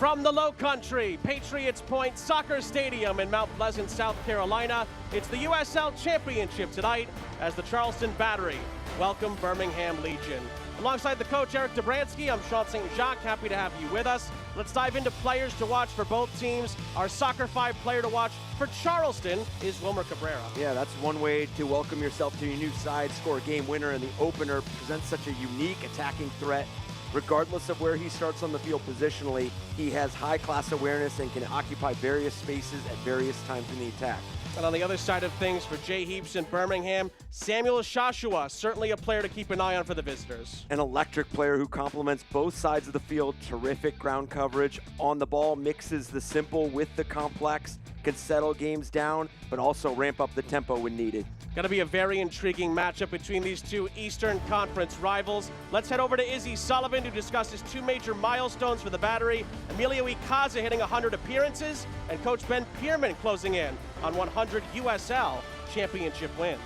From the Low Country, Patriots Point Soccer Stadium in Mount Pleasant, South Carolina, it's the USL Championship tonight as the Charleston Battery welcome Birmingham Legion. Alongside the coach, Eric Dobransky, I'm Sean St. Jacques, happy to have you with us. Let's dive into players to watch for both teams. Our Soccer 5 player to watch for Charleston is Wilmer Cabrera. Yeah, that's one way to welcome yourself to your new side, score a game winner in the opener, presents such a unique attacking threat. Regardless of where he starts on the field positionally, he has high-class awareness and can occupy various spaces at various times in the attack. And on the other side of things, for Jay Heaps in Birmingham, Samuel Shashua, certainly a player to keep an eye on for the visitors. An electric player who complements both sides of the field, terrific ground coverage, on the ball, mixes the simple with the complex, can settle games down, but also ramp up the tempo when needed. Going to be a very intriguing matchup between these two Eastern Conference rivals. Let's head over to Izzy Sullivan to discuss his two major milestones for the Battery. Emilio Icaza hitting 100 appearances, and Coach Ben Pierman closing in on 100 USL Championship wins.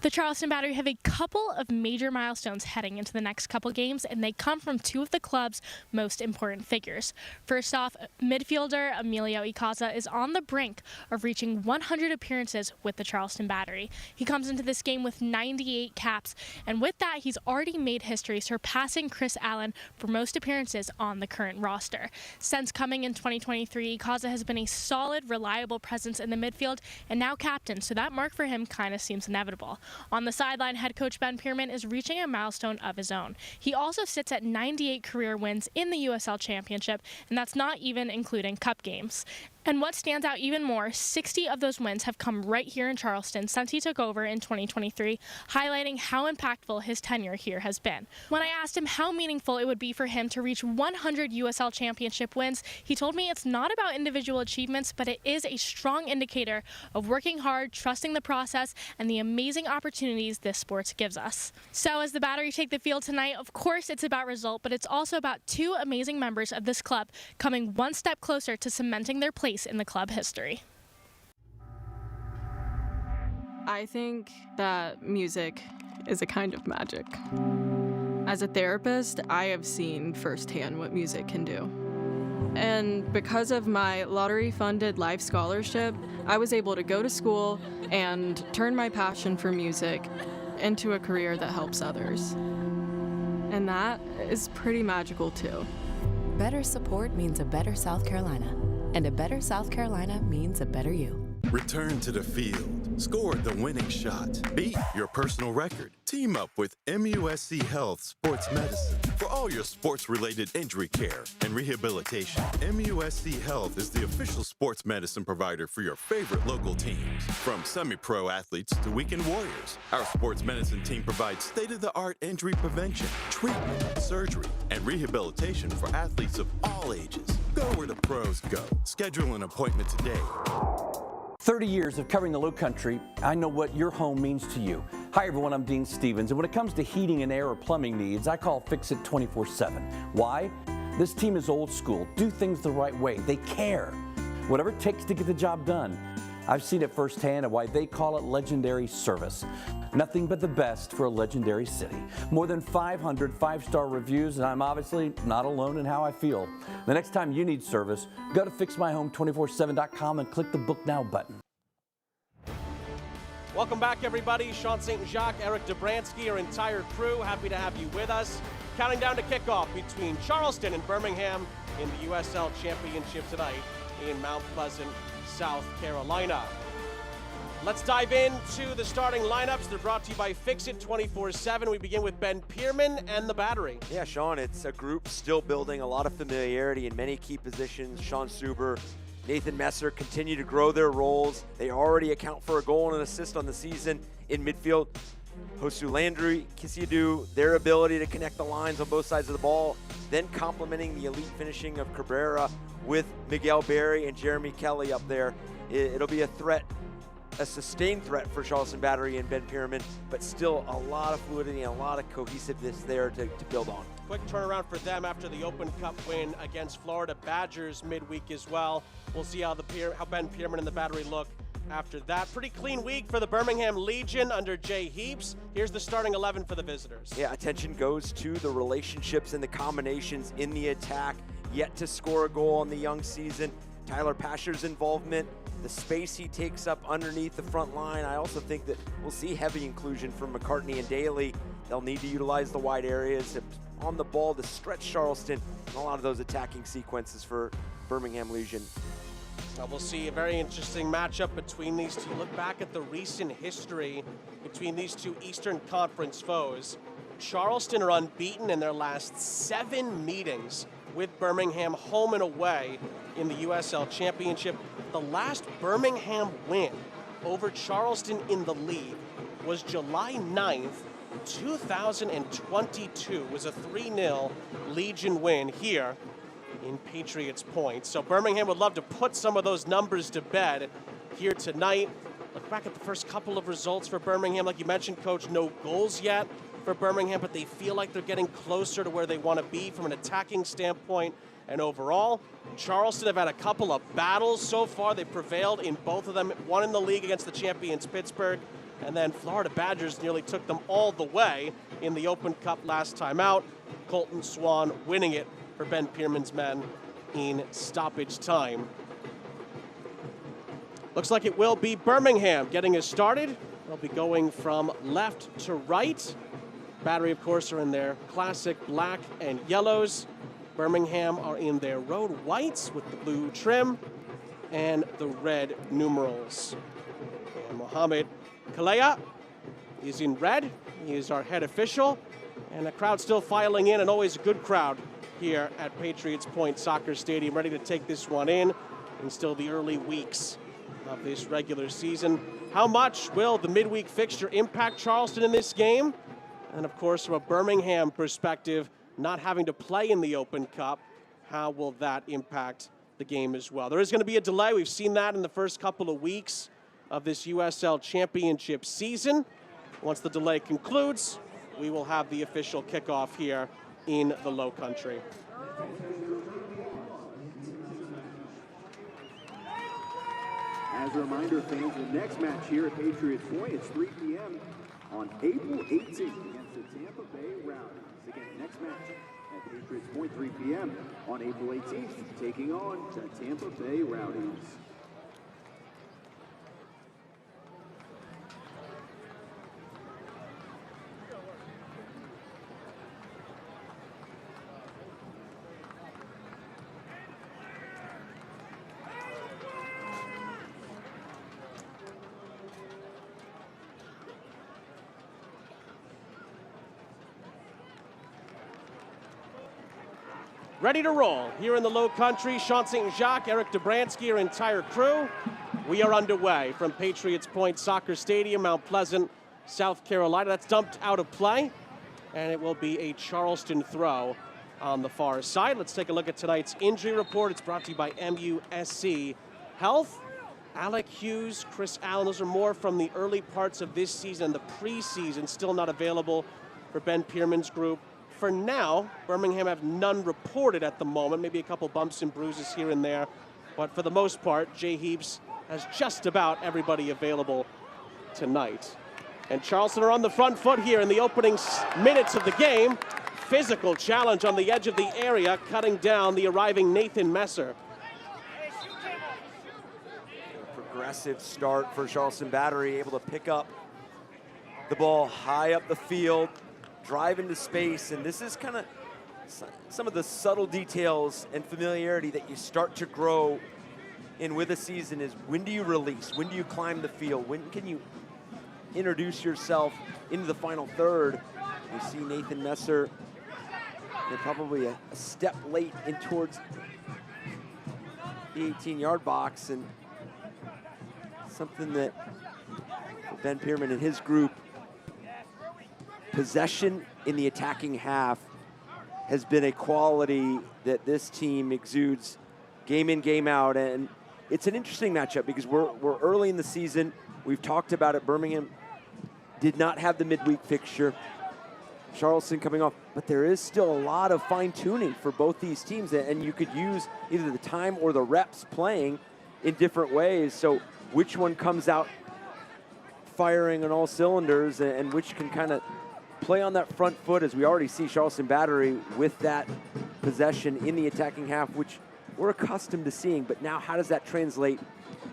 The Charleston Battery have a couple of major milestones heading into the next couple games, and they come from two of the club's most important figures. First off, midfielder Emilio Icaza is on the brink of reaching 100 appearances with the Charleston Battery. He comes into this game with 98 caps, and with that, he's already made history, surpassing Chris Allen for most appearances on the current roster. Since coming in 2023, Icaza has been a solid, reliable presence in the midfield, and now captain, so that mark for him kind of seems inevitable. On the sideline, head coach Ben Pierman is reaching a milestone of his own. He also sits at 98 career wins in the USL Championship, and that's not even including cup games. And what stands out even more, 60 of those wins have come right here in Charleston since he took over in 2023, highlighting how impactful his tenure here has been. When I asked him how meaningful it would be for him to reach 100 USL Championship wins, he told me it's not about individual achievements, but it is a strong indicator of working hard, trusting the process, and the amazing opportunities this sport gives us. So as the Battery take the field tonight, of course it's about result, but it's also about two amazing members of this club coming one step closer to cementing their place in the club history. I think that music is a kind of magic. As a therapist, I have seen firsthand what music can do. And because of my lottery-funded life scholarship, I was able to go to school and turn my passion for music into a career that helps others. And that is pretty magical too. Better support means a better South Carolina. And a better South Carolina means a better you. Return to the field. Score the winning shot. Beat your personal record. Team up with MUSC Health Sports Medicine for all your sports-related injury care and rehabilitation. MUSC Health is the official sports medicine provider for your favorite local teams. From semi-pro athletes to weekend warriors, our sports medicine team provides state-of-the-art injury prevention, treatment, surgery, and rehabilitation for athletes of all ages. Go where the pros go. Schedule an appointment today. 30 years of covering the Low Country, I know what your home means to you. Hi everyone, I'm Dean Stevens, and when it comes to heating and air or plumbing needs, I call Fix It 24/7. Why? This team is old school, do things the right way, they care. Whatever it takes to get the job done. I've seen it firsthand and why they call it legendary service. Nothing but the best for a legendary city. More than 500 five-star reviews, and I'm obviously not alone in how I feel. The next time you need service, go to fixmyhome247.com and click the Book Now button. Welcome back, everybody. Sean St. Jacques, Eric Dobransky, our entire crew, happy to have you with us. Counting down to kickoff between Charleston and Birmingham in the USL Championship tonight in Mount Pleasant, South Carolina. Let's dive into the starting lineups. They're brought to you by Fix It 24/7. We begin with Ben Pierman and the Battery. Yeah, Sean, it's a group still building a lot of familiarity in many key positions. Sean Suber, Nathan Messer continue to grow their roles. They already account for a goal and an assist on the season in midfield. Hosu Landry, Kisiadu, their ability to connect the lines on both sides of the ball, then complementing the elite finishing of Cabrera with Miguel Berry and Jeremy Kelly up there. It'll be a threat, a sustained threat for Charleston Battery and Ben Pierman, but still a lot of fluidity and a lot of cohesiveness there to build on. Quick turnaround for them after the Open Cup win against Florida Badgers midweek as well. We'll see how Ben Pierman and the Battery look after that. Pretty clean week for the Birmingham Legion under Jay Heaps. Here's the starting 11 for the visitors. Yeah, attention goes to the relationships and the combinations in the attack. Yet to score a goal in the young season. Tyler Pasher's involvement, the space he takes up underneath the front line. I also think that we'll see heavy inclusion from McCartney and Daly. They'll need to utilize the wide areas on the ball to stretch Charleston and a lot of those attacking sequences for Birmingham Legion. We'll see a very interesting matchup between these two. Look back at the recent history between these two Eastern Conference foes. Charleston are unbeaten in their last 7 meetings with Birmingham home and away in the USL Championship. The last Birmingham win over Charleston in the league was July 9th, 2022. It was a 3-0 Legion win here in Patriots Point. So Birmingham would love to put some of those numbers to bed here tonight. Look back at the first couple of results for Birmingham. Like you mentioned, Coach, no goals yet for Birmingham, but they feel like they're getting closer to where they want to be from an attacking standpoint. And overall, Charleston have had a couple of battles so far. They prevailed in both of them, one in the league against the champions Pittsburgh, and then Florida Badgers nearly took them all the way in the Open Cup last time out. Colton Swan winning it for Ben Pierman's men in stoppage time. Looks like it will be Birmingham getting us started. They'll be going from left to right. Battery, of course, are in their classic black and yellows. Birmingham are in their road whites with the blue trim and the red numerals. And Mohamed Kalea is in red. He is our head official. And the crowd still filing in, and always a good crowd here at Patriots Point Soccer Stadium, ready to take this one in still the early weeks of this regular season. How much will the midweek fixture impact Charleston in this game? And of course, from a Birmingham perspective, not having to play in the Open Cup, how will that impact the game as well? There is going to be a delay. We've seen that in the first couple of weeks of this USL Championship season. Once the delay concludes, we will have the official kickoff here in the Low Country. As a reminder, fans, the next match here at Patriots Point, it's 3 p.m. on April 18th against the Tampa Bay Rowdies. Again, next match at Patriots Point, 3 p.m. on April 18th, taking on the Tampa Bay Rowdies. Ready to roll here in the Low Country. Sean St. Jacques, Eric Dobransky, our entire crew. We are underway from Patriots Point Soccer Stadium, Mount Pleasant, South Carolina. That's dumped out of play, and it will be a Charleston throw on the far side. Let's take a look at tonight's injury report. It's brought to you by MUSC Health. Alec Hughes, Chris Allen, those are more from the early parts of this season and the preseason, still not available for Ben Pierman's group. For now, Birmingham have none reported at the moment, maybe a couple bumps and bruises here and there. But for the most part, Jay Heaps has just about everybody available tonight. And Charleston are on the front foot here in the opening minutes of the game. Physical challenge on the edge of the area, cutting down the arriving Nathan Messer. Progressive start for Charleston Battery, able to pick up the ball high up the field, drive into space, and this is kind of some of the subtle details and familiarity that you start to grow in with a season is when do you release? When do you climb the field? When can you introduce yourself into the final third? You see Nathan Messer, they're probably a step late in towards the 18-yard box, and something that Ben Pierman and his group, possession in the attacking half has been a quality that this team exudes game in, game out. And it's an interesting matchup because we're early in the season. We've talked about it. Birmingham did not have the midweek fixture. Charleston coming off, but there is still a lot of fine-tuning for both these teams, and you could use either the time or the reps playing in different ways. So which one comes out firing on all cylinders and which can kind of play on that front foot, as we already see Charleston Battery with that possession in the attacking half, which we're accustomed to seeing. But now how does that translate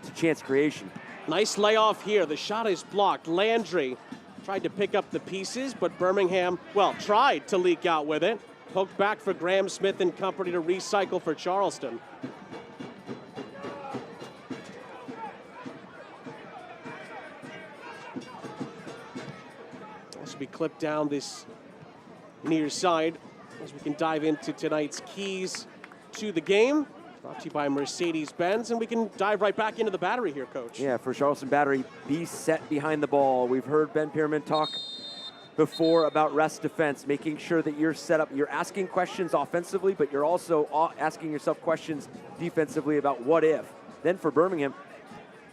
to chance creation? Nice layoff here. The shot is blocked. Landry tried to pick up the pieces, but Birmingham, well, tried to leak out with it. Poked back for Graham Smith and company to recycle for Charleston. This will be clipped down this near side as we can dive into tonight's keys to the game. Brought to you by Mercedes-Benz, and we can dive right back into the Battery here, Coach. Yeah, for Charleston Battery, be set behind the ball. We've heard Ben Pierman talk before about rest defense, making sure that you're set up. You're asking questions offensively, but you're also asking yourself questions defensively about what if. Then for Birmingham,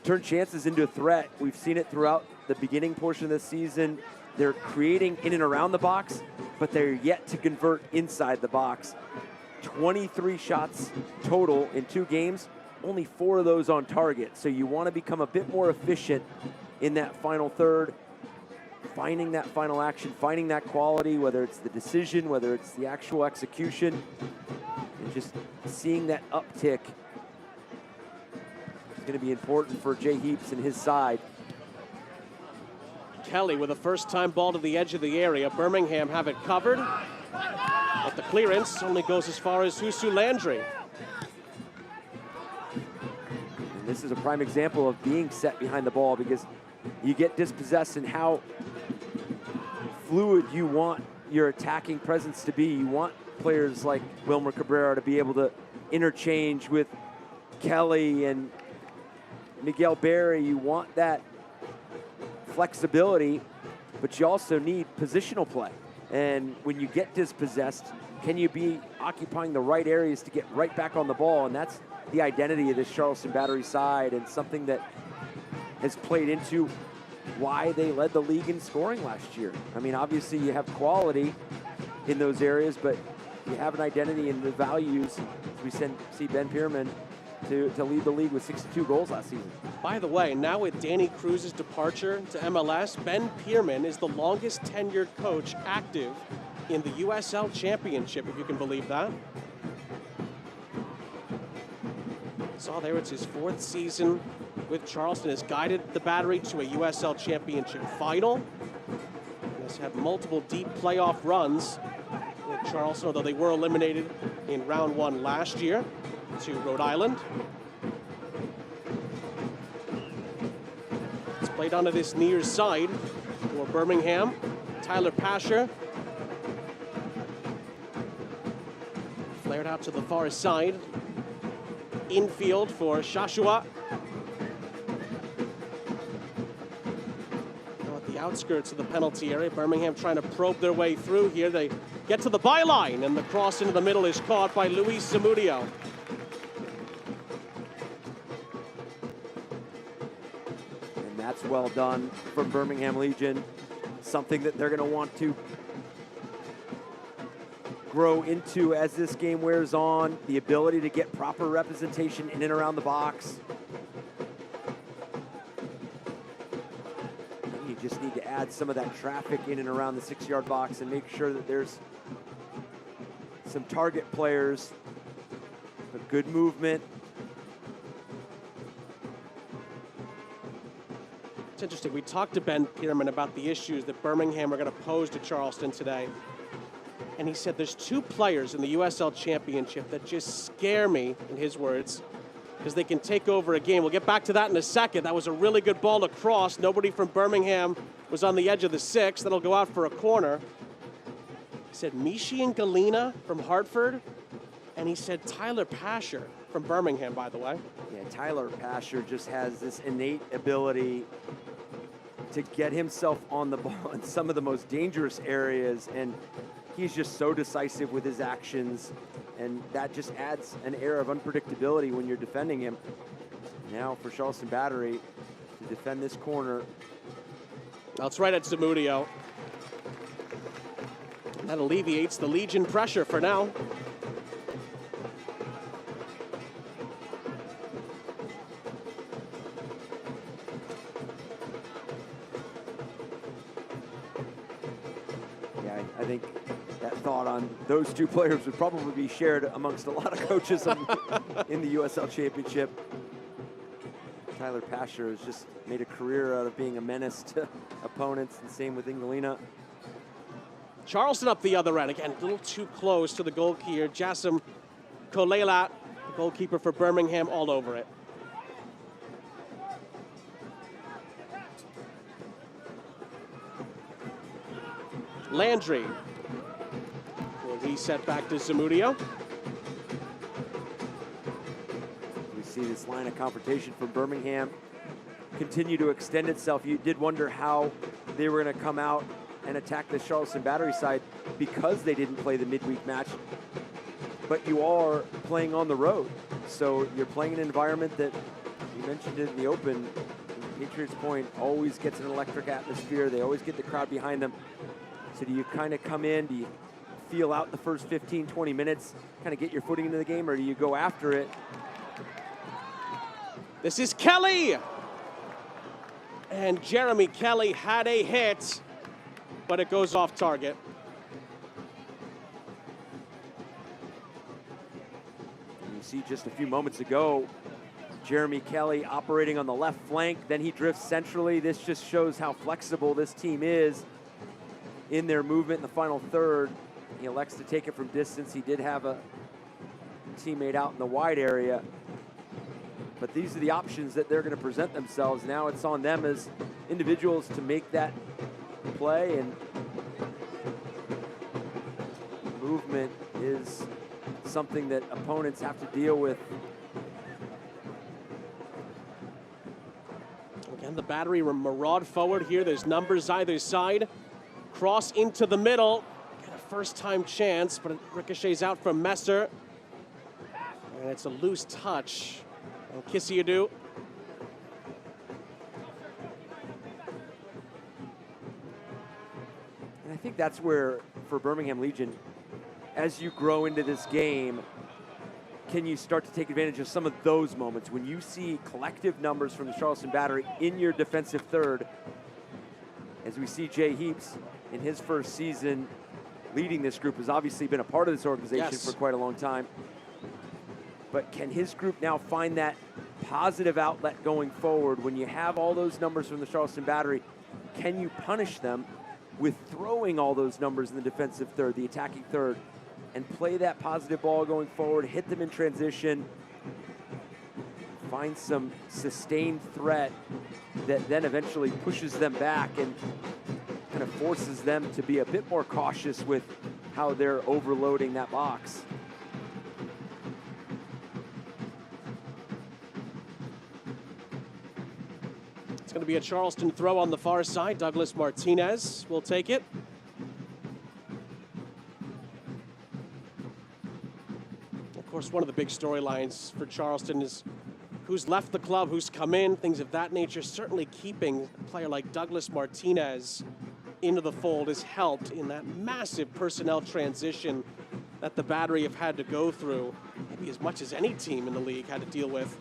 turn chances into a threat. We've seen it throughout the beginning portion of the season. They're creating in and around the box, but they're yet to convert inside the box. 23 shots total in 2 games, only 4 of those on target. So you want to become a bit more efficient in that final third, finding that final action, finding that quality, whether it's the decision, whether it's the actual execution, and just seeing that uptick is going to be important for Jay Heaps and his side. Kelly with a first-time ball to the edge of the area. Birmingham have it covered, but the clearance only goes as far as Husu Landry. And this is a prime example of being set behind the ball, because you get dispossessed and how fluid you want your attacking presence to be. You want players like Wilmer Cabrera to be able to interchange with Kelly and Miguel Berry. You want that flexibility, but you also need positional play. And when you get dispossessed, can you be occupying the right areas to get right back on the ball? And that's the identity of this Charleston Battery side, and something that has played into why they led the league in scoring last year. I mean, obviously you have quality in those areas, but you have an identity and the values. We see Ben Pierman to lead the league with 62 goals last season. By the way, now with Danny Cruz's departure to MLS, Ben Pierman is the longest tenured coach active in the USL Championship, if you can believe that. Saw there, it's his 4th season with Charleston, has guided the Battery to a USL Championship final. And has had multiple deep playoff runs with Charleston, although they were eliminated in round 1 last year to Rhode Island. It's played onto this near side for Birmingham. Tyler Pasher flared out to the far side. Infield for Shashua. Now at the outskirts of the penalty area, Birmingham trying to probe their way through here. They get to the byline, and the cross into the middle is caught by Luis Zamudio. And that's well done from Birmingham Legion. Something that they're going to want to grow into as this game wears on, the ability to get proper representation in and around the box. You just need to add some of that traffic in and around the 6-yard box and make sure that there's some target players, but good movement. It's interesting, we talked to Ben Pierman about the issues that Birmingham are going to pose to Charleston today. And he said there's 2 players in the USL Championship that just scare me, in his words, because they can take over a game. We'll get back to that in a second. That was a really good ball to cross. Nobody from Birmingham was on the edge of the 6. That'll go out for a corner. He said Mishi and Galena from Hartford. And he said Tyler Pasher from Birmingham, by the way. Yeah, Tyler Pasher just has this innate ability to get himself on the ball in some of the most dangerous areas, and he's just so decisive with his actions, and that just adds an air of unpredictability when you're defending him. Now for Charleston Battery to defend this corner. That's right at Zamudio. That alleviates the Legion pressure for now. I think that thought on those two players would probably be shared amongst a lot of coaches in the USL Championship. Tyler Pasher has just made a career out of being a menace to opponents, and same with Ingalina. Charleston up the other end. Again, a little too close to the goalkeeper. Jassim Kolela, the goalkeeper for Birmingham, all over it. Landry will reset back to Zamudio. We see this line of confrontation from Birmingham continue to extend itself. You did wonder how they were going to come out and attack the Charleston Battery side because they didn't play the midweek match. But you are playing on the road. So you're playing in an environment that, you mentioned it in the open, Patriots Point always gets an electric atmosphere. They always get the crowd behind them. So do you kind of come in, do you feel out the first 15, 20 minutes, kind of get your footing into the game, or do you go after it? This is Kelly. And Jeremy Kelly had a hit, but it goes off target. You see just a few moments ago, Jeremy Kelly operating on the left flank, then he drifts centrally. This just shows how flexible this team is in their movement in the final third. He elects to take it from distance. He did have a teammate out in the wide area, but these are the options that they're going to present themselves. Now it's on them as individuals to make that play, and movement is something that opponents have to deal with. Again, the Battery maraud forward here. There's numbers either side. Cross into the middle. Get a first-time chance, but it ricochets out from Messer. And it's a loose touch. And Kissiadu. And I think that's where, for Birmingham Legion, as you grow into this game, can you start to take advantage of some of those moments when you see collective numbers from the Charleston Battery in your defensive third, as we see Jay Heaps in his first season leading this group, has obviously been a part of this organization for quite a long time. But can his group now find that positive outlet going forward when you have all those numbers from the Charleston Battery? Can you punish them with throwing all those numbers in the defensive third, the attacking third, and play that positive ball going forward, hit them in transition, find some sustained threat that then eventually pushes them back and kind of forces them to be a bit more cautious with how they're overloading that box. It's going to be a Charleston throw on the far side. Douglas Martinez will take it. Of course, one of the big storylines for Charleston is who's left the club, who's come in, things of that nature. Certainly keeping a player like Douglas Martinez into the fold has helped in that massive personnel transition that the Battery have had to go through, maybe as much as any team in the league had to deal with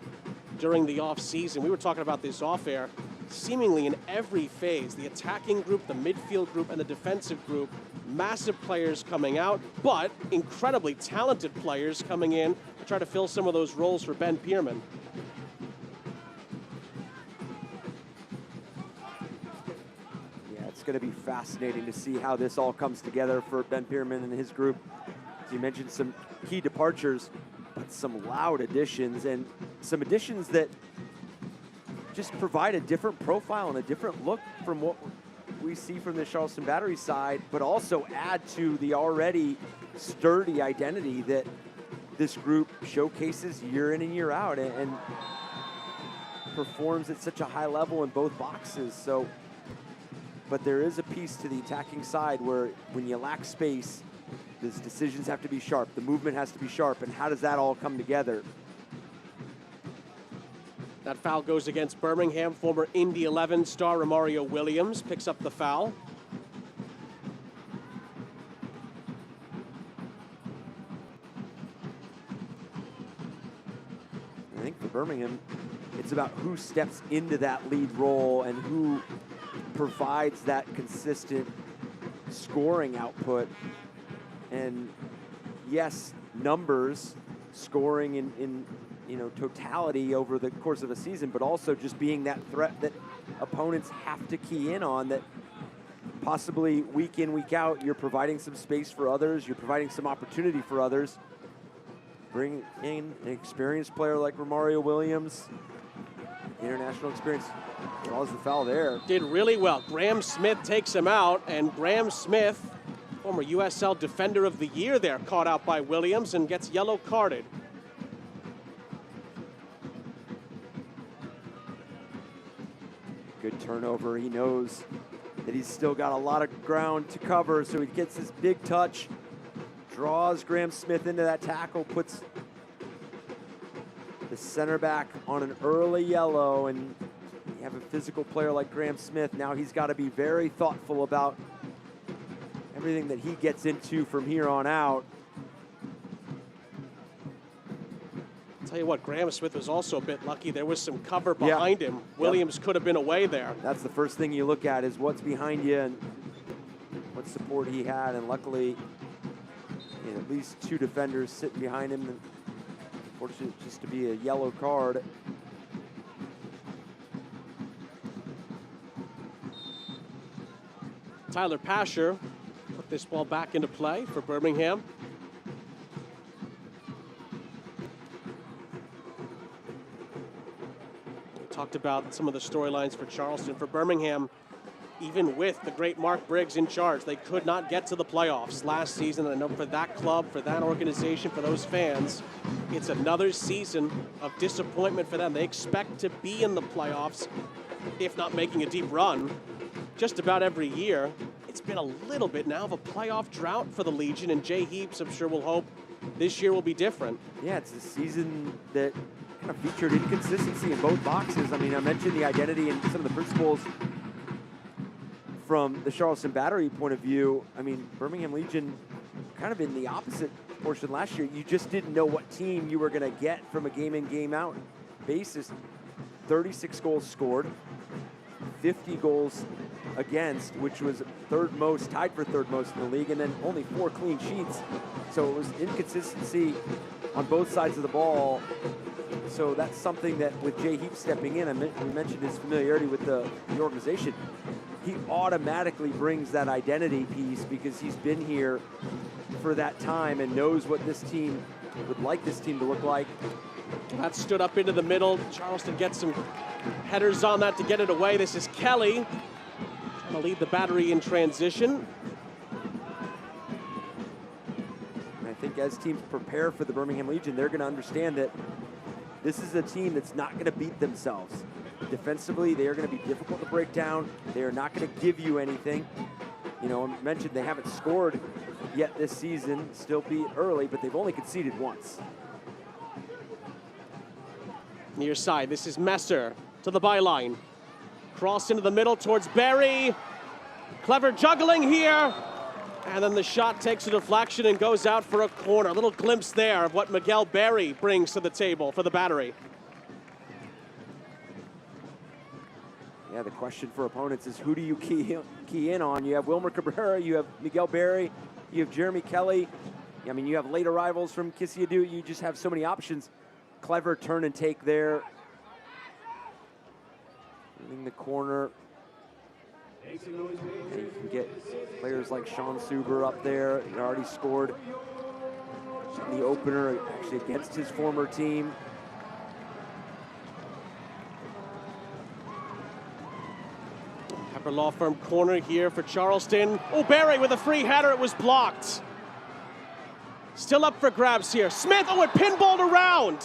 during the offseason. We were talking about this off-air. Seemingly in every phase, the attacking group, the midfield group, and the defensive group, massive players coming out, but incredibly talented players coming in to try to fill some of those roles for Ben Pierman. Yeah, it's going to be fascinating to see how this all comes together for Ben Pierman and his group. As you mentioned, some key departures, but some loud additions, and some additions that just provide a different profile and a different look from what we see from the Charleston Battery side, but also add to the already sturdy identity that this group showcases year in and year out, and performs at such a high level in both boxes. So, but there is a piece to the attacking side where when you lack space, these decisions have to be sharp, the movement has to be sharp, and how does that all come together? That foul goes against Birmingham. Former Indy 11 star Romario Williams picks up the foul. I think for Birmingham, it's about who steps into that lead role and who provides that consistent scoring output. And yes, numbers, scoring in totality over the course of a season, but also just being that threat that opponents have to key in on, that possibly week in, week out, you're providing some space for others, you're providing some opportunity for others. Bring in an experienced player like Romario Williams, international experience, draws the foul there. Did really well. Graham Smith takes him out, and Graham Smith, former USL Defender of the Year there, caught out by Williams and gets yellow carded. Good turnover. He knows that he's still got a lot of ground to cover, so he gets this big touch, draws Graham Smith into that tackle, puts the center back on an early yellow, and you have a physical player like Graham Smith. Now he's got to be very thoughtful about everything that he gets into from here on out. Tell you what, Graham Smith was also a bit lucky. There was some cover behind him. Williams could have been away there. That's the first thing you look at, is what's behind you and what support he had. And luckily, at least two defenders sitting behind him. And fortunate just to be a yellow card. Tyler Pasher put this ball back into play for Birmingham. Talked about some of the storylines for Charleston. For Birmingham, even with the great Mark Briggs in charge, they could not get to the playoffs last season. And I know for that club, for that organization, for those fans, it's another season of disappointment for them. They expect to be in the playoffs, if not making a deep run, just about every year. It's been a little bit now of a playoff drought for the Legion, and Jay Heaps, I'm sure, will hope this year will be different. Yeah, it's a season that kind of featured inconsistency in both boxes. I mean, I mentioned the identity and some of the principles from the Charleston Battery point of view. I mean, Birmingham Legion kind of in the opposite portion last year. You just didn't know what team you were going to get from a game in, game out basis. 36 goals scored, 50 goals against, which was third most, tied for third most in the league, and then only 4 clean sheets. So it was inconsistency on both sides of the ball. So that's something that with Jay Heaps stepping in, we mentioned his familiarity with the organization. He automatically brings that identity piece because he's been here for that time and knows what this team would like this team to look like. That stood up into the middle. Charleston gets some headers on that to get it away. This is Kelly trying to lead the Battery in transition. And I think as teams prepare for the Birmingham Legion, they're going to understand that this is a team that's not going to beat themselves. Defensively, they are going to be difficult to break down. They are not going to give you anything. You know, I mentioned they haven't scored yet this season, still beat early, but they've only conceded once. Near side, this is Messer to the byline. Cross into the middle towards Barry. Clever juggling here. And then the shot takes a deflection and goes out for a corner. A little glimpse there of what Miguel Barry brings to the table for the Battery. Yeah, the question for opponents is who do you key in on? You have Wilmer Cabrera, you have Miguel Barry, you have Jeremy Kelly. I mean, you have late arrivals from Kisiadu. You just have so many options. Clever turn and take there. In the corner. And you can get players like Sean Suber up there. He already scored in the opener, actually against his former team. Pepper Law Firm corner here for Charleston. Oh, Barry with a free header. It was blocked. Still up for grabs here. Smith, oh, it pinballed around.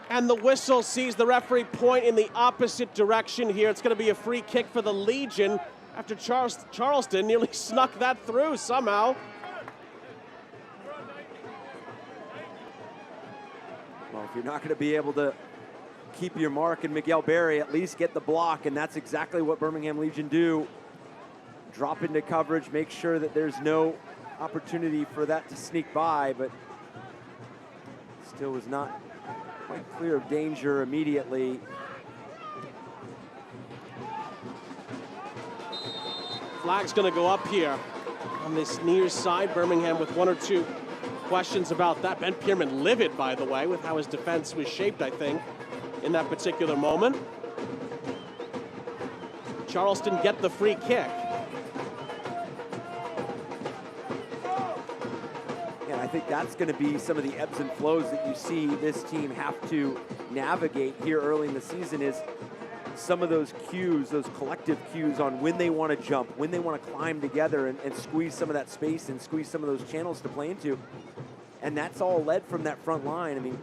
And the whistle sees the referee point in the opposite direction here. It's going to be a free kick for the Legion after Charleston nearly snuck that through somehow. Well, if you're not going to be able to keep your mark in Miguel Barry, at least get the block, and that's exactly what Birmingham Legion do. Drop into coverage, make sure that there's no opportunity for that to sneak by, but still was not quite clear of danger immediately. Flag's going to go up here on this near side. Birmingham with one or two questions about that. Ben Pierman livid, by the way, with how his defense was shaped, I think, in that particular moment. Charleston get the free kick. And I think that's going to be some of the ebbs and flows that you see this team have to navigate here early in the season, is some of those cues, those collective cues on when they want to jump, when they want to climb together and squeeze some of that space and squeeze some of those channels to play into. And that's all led from that front line. I mean,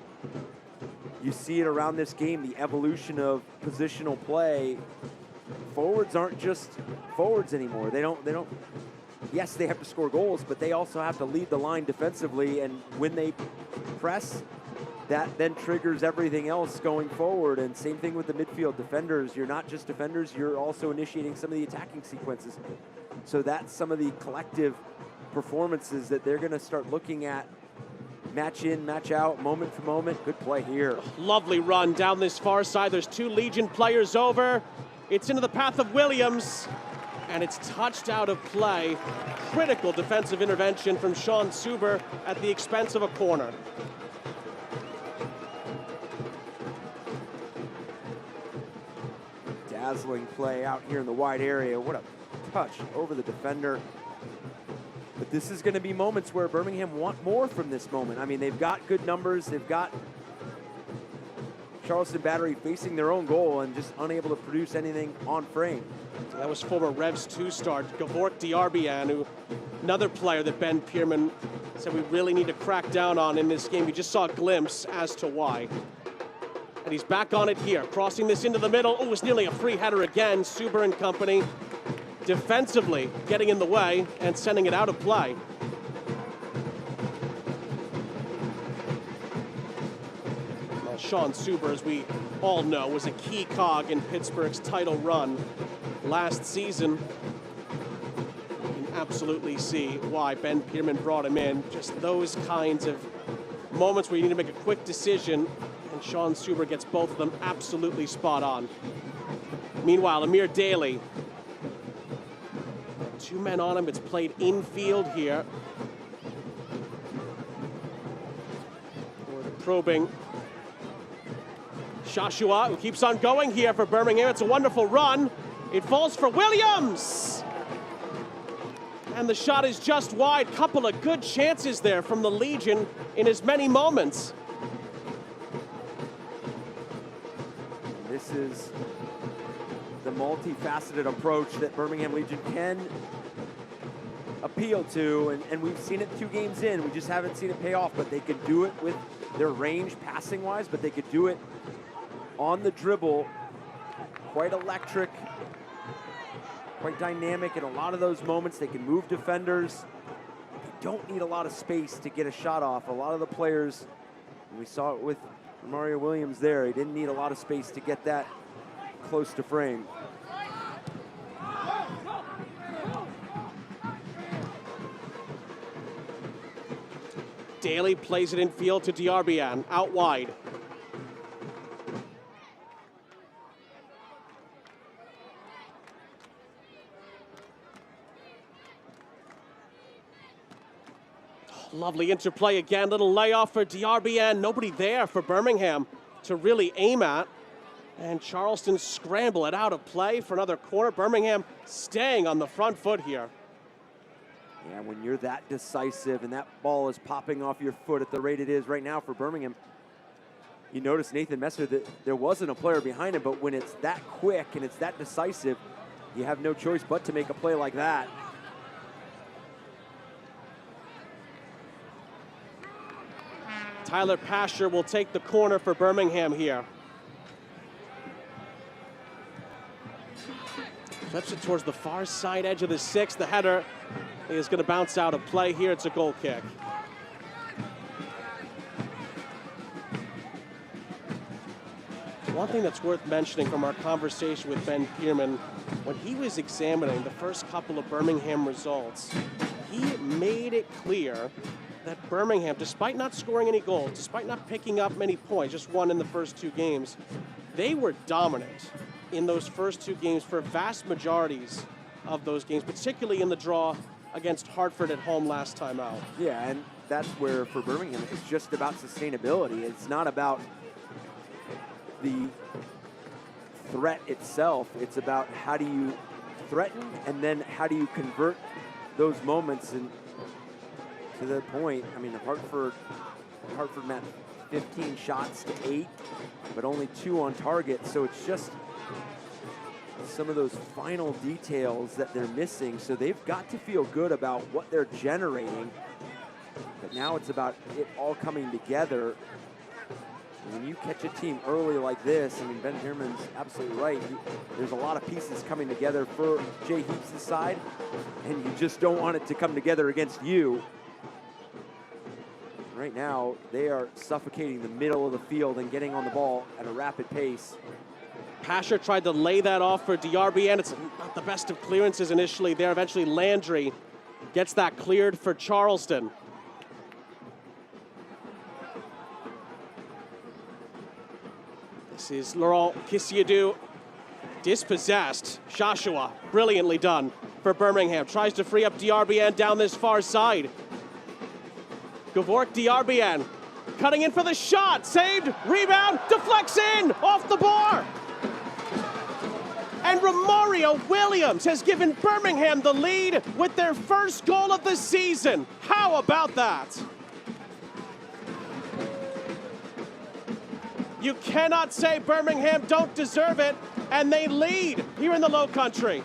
you see it around this game, the evolution of positional play. Forwards aren't just forwards anymore. They don't, yes, they have to score goals, but they also have to lead the line defensively. And when they press, that then triggers everything else going forward. And same thing with the midfield defenders. You're not just defenders, you're also initiating some of the attacking sequences. So that's some of the collective performances that they're going to start looking at, match in, match out, moment for moment. Good play here. Lovely run down this far side. There's two Legion players over. It's into the path of Williams, and it's touched out of play. Critical defensive intervention from Sean Suber at the expense of a corner. Dazzling play out here in the wide area. What a touch over the defender. But this is going to be moments where Birmingham want more from this moment. I mean, they've got good numbers. They've got Charleston Battery facing their own goal and just unable to produce anything on frame. That was former Revs 2 star Gavork Diarbian, who another player that Ben Pierman said we really need to crack down on in this game. We just saw a glimpse as to why. And he's back on it here, crossing this into the middle. Oh, it was nearly a free header again. Suber and company defensively getting in the way and sending it out of play. Well, Sean Suber, as we all know, was a key cog in Pittsburgh's title run last season. You can absolutely see why Ben Pierman brought him in. Just those kinds of moments where you need to make a quick decision, and Sean Suber gets both of them absolutely spot on. Meanwhile, Amir Daly, two men on him. It's played infield here. For the probing Shashua, who keeps on going here for Birmingham. It's a wonderful run. It falls for Williams. And the shot is just wide. Couple of good chances there from the Legion in as many moments. This is the multifaceted approach that Birmingham Legion can appeal to, and we've seen it 2 games in. We just haven't seen it pay off, but they could do it with their range passing-wise, but they could do it on the dribble. Quite electric, quite dynamic in a lot of those moments. They can move defenders. They don't need a lot of space to get a shot off. A lot of the players, and we saw it with Mario Williams there, he didn't need a lot of space to get that close to frame. Daly plays it in field to Diarbian, out wide. Lovely interplay again, little layoff for Diarbian. Nobody there for Birmingham to really aim at. And Charleston scramble it out of play for another corner. Birmingham staying on the front foot here. Yeah, when you're that decisive and that ball is popping off your foot at the rate it is right now for Birmingham, you notice Nathan Messer that there wasn't a player behind him, but when it's that quick and it's that decisive, you have no choice but to make a play like that. Tyler Pasher will take the corner for Birmingham here. Flips it towards the far side edge of the 6. The header is going to bounce out of play here. It's a goal kick. One thing that's worth mentioning from our conversation with Ben Pierman, when he was examining the first couple of Birmingham results, he made it clear that Birmingham, despite not scoring any goals, despite not picking up many points, just one in the first 2 games, they were dominant in those first 2 games for vast majorities of those games, particularly in the draw against Hartford at home last time out. Yeah, and that's where for Birmingham it's just about sustainability. It's not about the threat itself. It's about how do you threaten and then how do you convert those moments. And to the point, I mean, Hartford met 15 shots to 8, but only 2 on target. So it's just some of those final details that they're missing. So they've got to feel good about what they're generating. But now it's about it all coming together. And when you catch a team early like this, I mean, Ben Herman's absolutely right. There's a lot of pieces coming together for Jay Heaps' side, and you just don't want it to come together against you. Right now, they are suffocating the middle of the field and getting on the ball at a rapid pace. Pasher tried to lay that off for DRBN. It's not the best of clearances initially there. Eventually, Landry gets that cleared for Charleston. This is Laurent Kissiadou, dispossessed. Joshua, brilliantly done for Birmingham. Tries to free up DRBN down this far side. Gavork DRBN cutting in for the shot. Saved, rebound, deflects in, off the bar. And Romario Williams has given Birmingham the lead with their first goal of the season. How about that? You cannot say Birmingham don't deserve it, and they lead here in the Low Country.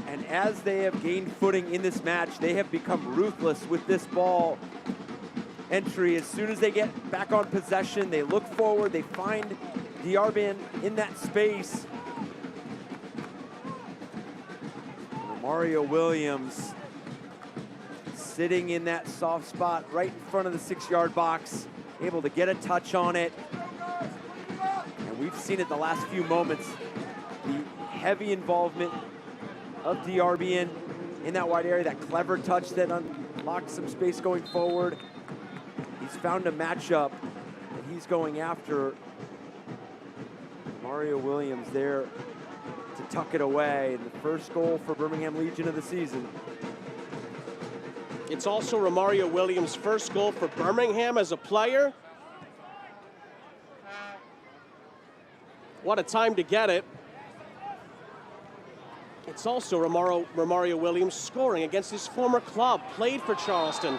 And as they have gained footing in this match, they have become ruthless with this ball entry. As soon as they get back on possession, they look forward, they find DRBN in that space. Mario Williams sitting in that soft spot right in front of the 6-yard box, able to get a touch on it. And we've seen it the last few moments, the heavy involvement of DRBN in that wide area, that clever touch that unlocked some space going forward. He's found a matchup that he's going after. Mario Williams there to tuck it away. And the first goal for Birmingham Legion of the season. It's also Romario Williams' first goal for Birmingham as a player. What a time to get it. It's also Romario Williams scoring against his former club, played for Charleston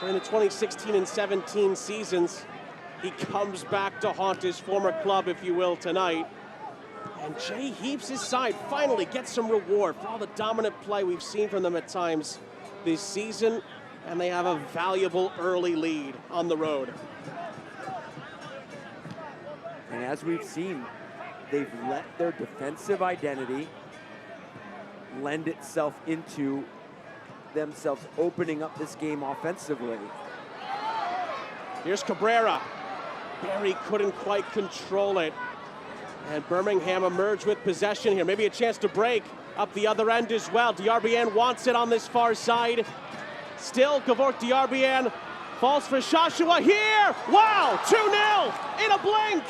during the 2016 and 17 seasons. He comes back to haunt his former club, if you will, tonight. And Jay Heaps' side finally gets some reward for all the dominant play we've seen from them at times this season, and they have a valuable early lead on the road. And as we've seen, they've let their defensive identity lend itself into themselves opening up this game offensively. Here's Cabrera. Barry couldn't quite control it. And Birmingham emerged with possession here. Maybe a chance to break up the other end as well. DRBN wants it on this far side. Still, Gavork DRBN falls for Joshua here. Wow, 2-0 in a blink.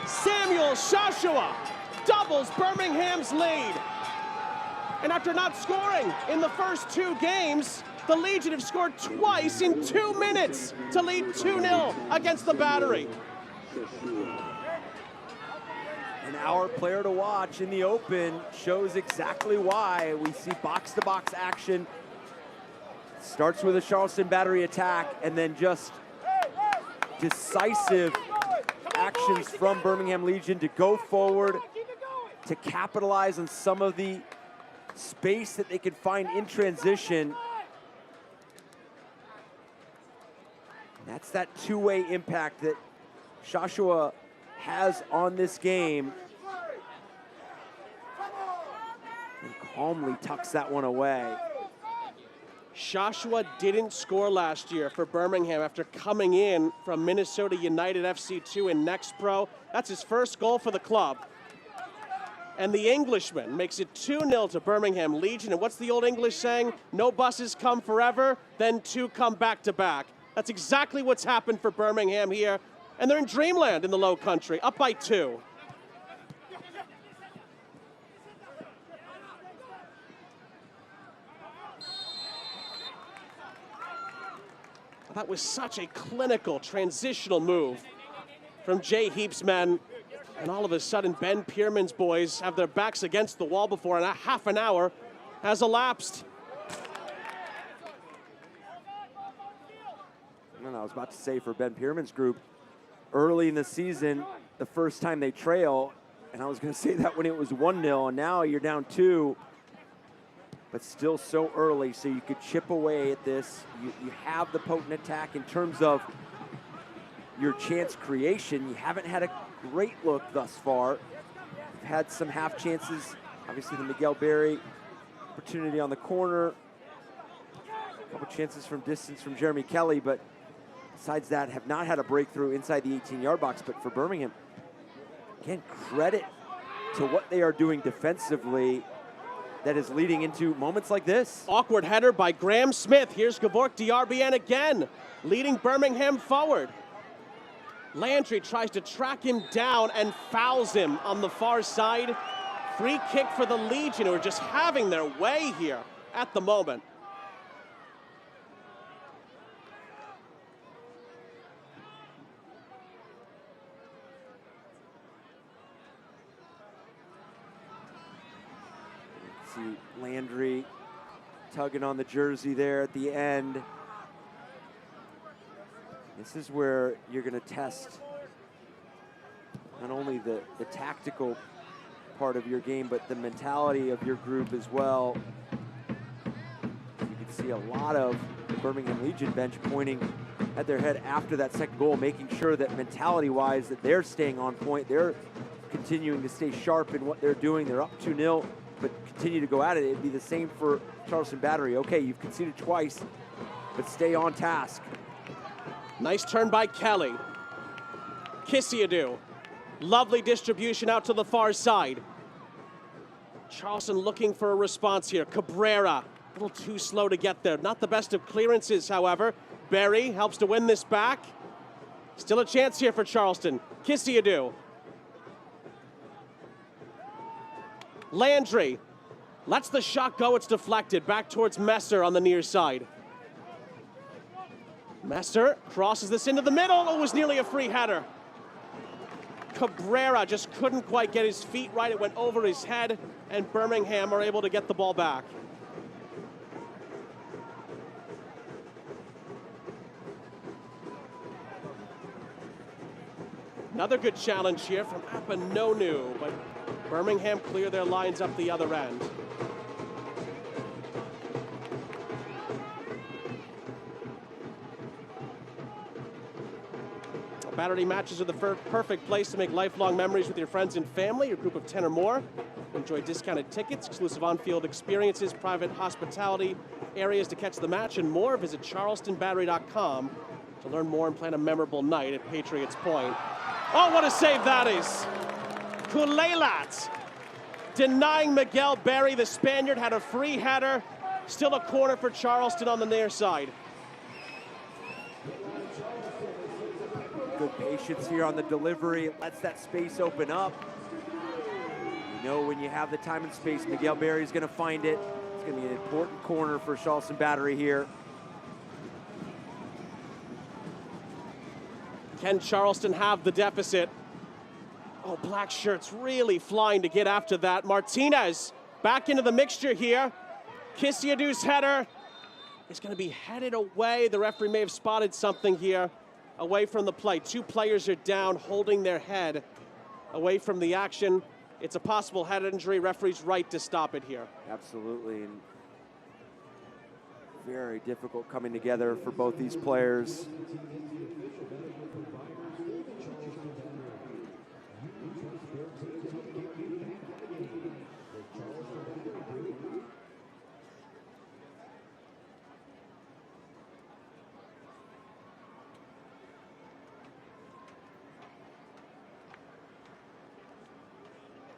Samuel Joshua doubles Birmingham's lead. And after not scoring in the first 2 games, the Legion have scored twice in 2 minutes to lead 2-0 against the Battery. And our player to watch in the open shows exactly why. We see box-to-box action. Starts with a Charleston Battery attack, and then just decisive actions from Birmingham Legion to go forward, to capitalize on some of the space that they could find in transition. That's that two-way impact that Joshua has on this game. And calmly tucks that one away. Joshua didn't score last year for Birmingham after coming in from Minnesota United FC2 in Next Pro. That's his first goal for the club. And the Englishman makes it 2-0 to Birmingham Legion. And what's the old English saying? No buses come forever, then 2 come back to back. That's exactly what's happened for Birmingham here. And they're in dreamland in the Low Country, up by 2. That was such a clinical transitional move from Jay Heap's men. And all of a sudden, Ben Pierman's boys have their backs against the wall before a half an hour has elapsed. And I was about to say, for Ben Pierman's group, early in the season, the first time they trail, and I was going to say that when it was 1-0, and now you're down 2, but still so early, so you could chip away at this. You have the potent attack in terms of your chance creation. You haven't had a great look thus far. You've had some half chances. Obviously, the Miguel Berry opportunity on the corner. A couple chances from distance from Jeremy Kelly, but besides that, have not had a breakthrough inside the 18-yard box. But for Birmingham, again, credit to what they are doing defensively that is leading into moments like this. Awkward header by Graham Smith. Here's Gavork Diarbian again, leading Birmingham forward. Landry tries to track him down and fouls him on the far side. Free kick for the Legion, who are just having their way here at the moment. See Landry tugging on the jersey there at the end. This is where you're going to test not only the tactical part of your game, but the mentality of your group as well. You can see a lot of the Birmingham Legion bench pointing at their head after that second goal, making sure that mentality-wise that they're staying on point. They're continuing to stay sharp in what they're doing. They're up 2-0, but continue to go at it. It'd be the same for Charleston Battery. Okay, you've conceded twice, but stay on task. Nice turn by Kelly. Kissiadou. Lovely distribution out to the far side. Charleston looking for a response here. Cabrera, a little too slow to get there. Not the best of clearances, however. Berry helps to win this back. Still a chance here for Charleston. Kissiadou. Landry lets the shot go. It's deflected back towards Messer on the near side. Messer crosses this into the middle. It was nearly a free header. Cabrera just couldn't quite get his feet right. It went over his head, and Birmingham are able to get the ball back. Another good challenge here from Apanonu, but Birmingham clear their lines up the other end. Battery matches are the perfect place to make lifelong memories with your friends and family, your group of 10 or more. Enjoy discounted tickets, exclusive on-field experiences, private hospitality areas to catch the match, and more. Visit charlestonbattery.com to learn more and plan a memorable night at Patriots Point. Oh, what a save that is! Kuleilat denying Miguel Berry. The Spaniard had a free header. Still a corner for Charleston on the near side. Good patience here on the delivery. It lets that space open up. You know, when you have the time and space, Miguel Berry is going to find it. It's going to be an important corner for Charleston Battery here. Can Charleston have the deficit? Oh, black shirts really flying to get after that. Martinez back into the mixture here. Kissiadou's header is going to be headed away. The referee may have spotted something here. Away from the play. Two players are down, holding their head away from the action. It's a possible head injury. Referee's right to stop it here. Absolutely. And very difficult coming together for both these players.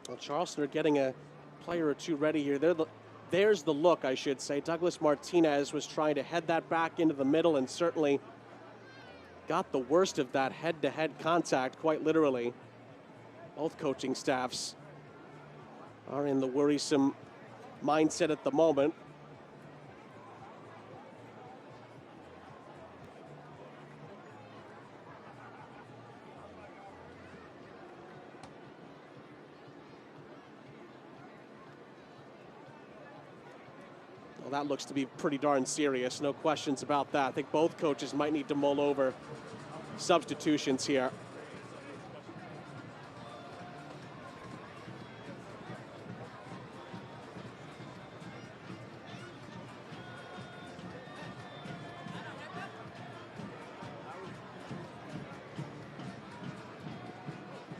Well, Charleston are getting a player or two ready here. There's the look, I should say. Douglas Martinez was trying to head that back into the middle and certainly got the worst of that head-to-head contact, quite literally. Both coaching staffs are in the worrisome mindset at the moment. Well, that looks to be pretty darn serious. No questions about that. I think both coaches might need to mull over substitutions here.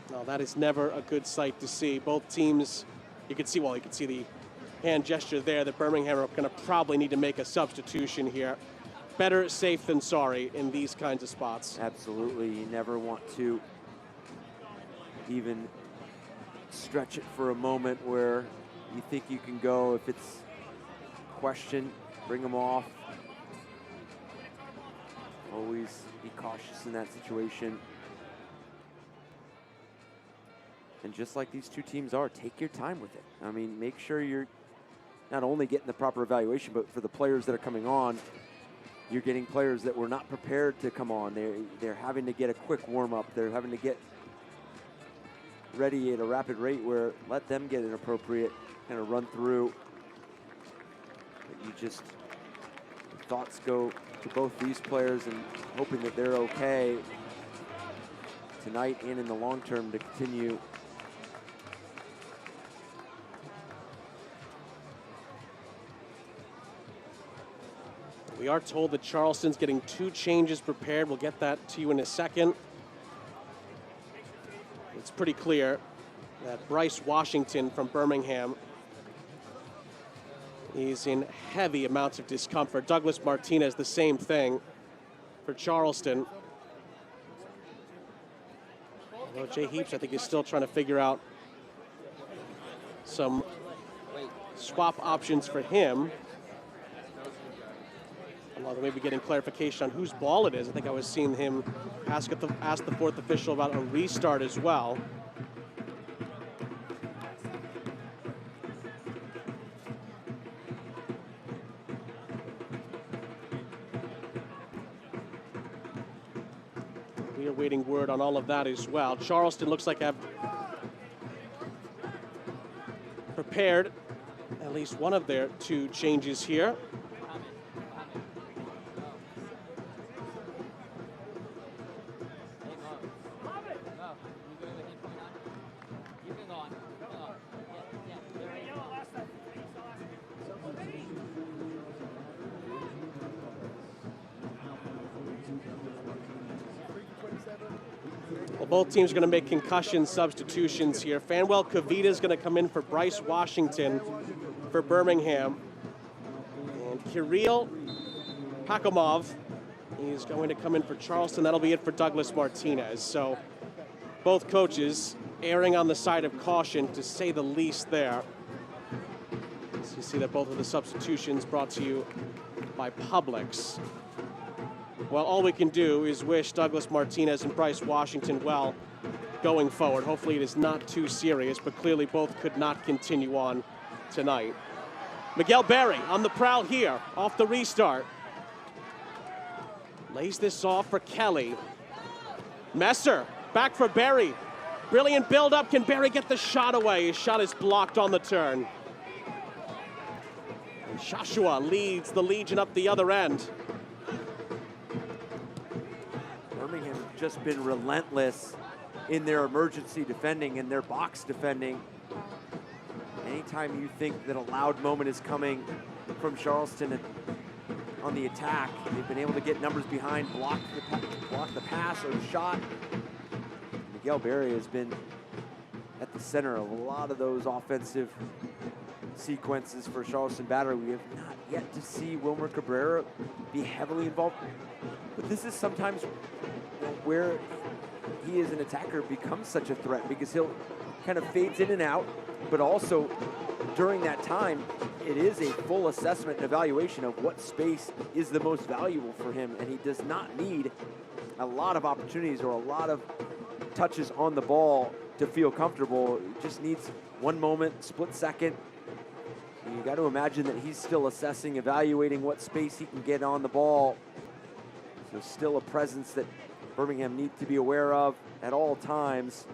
No, that is never a good sight to see. Both teams, you can see the hand gesture there that Birmingham are going to probably need to make a substitution here. Better safe than sorry in these kinds of spots. Absolutely. You never want to even stretch it for a moment where you think you can go. If it's question, bring them off. Always be cautious in that situation. And just like these two teams are, take your time with it. I mean, make sure you're not only getting the proper evaluation, but for the players that are coming on, you're getting players that were not prepared to come on. They're having to get a quick warm-up. They're having to get ready at a rapid rate where let them get an appropriate kind of run through. But you just, thoughts go to both these players and hoping that they're okay tonight and in the long term to continue. We are told that Charleston's getting 2 changes prepared. We'll get that to you in a second. It's pretty clear that Bryce Washington from Birmingham is in heavy amounts of discomfort. Douglas Martinez, the same thing for Charleston. Although Jay Heaps, I think, is still trying to figure out some swap options for him. Although maybe getting clarification on whose ball it is. I think I was seeing him ask the fourth official about a restart as well. We are waiting word on all of that as well. Charleston looks like I've prepared at least one of their 2 changes here. Both teams are going to make concussion substitutions here. Fanwell Kavita is going to come in for Bryce Washington for Birmingham. And Kirill Pakomov is going to come in for Charleston. That'll be it for Douglas Martinez. So both coaches erring on the side of caution, to say the least there. So you see that both of the substitutions brought to you by Publix. Well, all we can do is wish Douglas Martinez and Bryce Washington well going forward. Hopefully it is not too serious, but clearly both could not continue on tonight. Miguel Berry on the prowl here, off the restart. Lays this off for Kelly. Messer, back for Berry. Brilliant build-up. Can Berry get the shot away? His shot is blocked on the turn. And Joshua leads the Legion up the other end. Birmingham has just been relentless in their emergency defending and their box defending. Anytime you think that a loud moment is coming from Charleston on the attack, they've been able to get numbers behind, block the pass or the shot. Miguel Berry has been at the center of a lot of those offensive sequences for Charleston Battery. We have not yet to see Wilmer Cabrera be heavily involved, but this is sometimes where he as an attacker becomes such a threat, because he'll kind of fades in and out, but also during that time, it is a full assessment and evaluation of what space is the most valuable for him, and he does not need a lot of opportunities or a lot of touches on the ball to feel comfortable. He just needs one moment, split second. And you got to imagine that he's still assessing, evaluating what space he can get on the ball. So still a presence that Birmingham needs to be aware of at all times.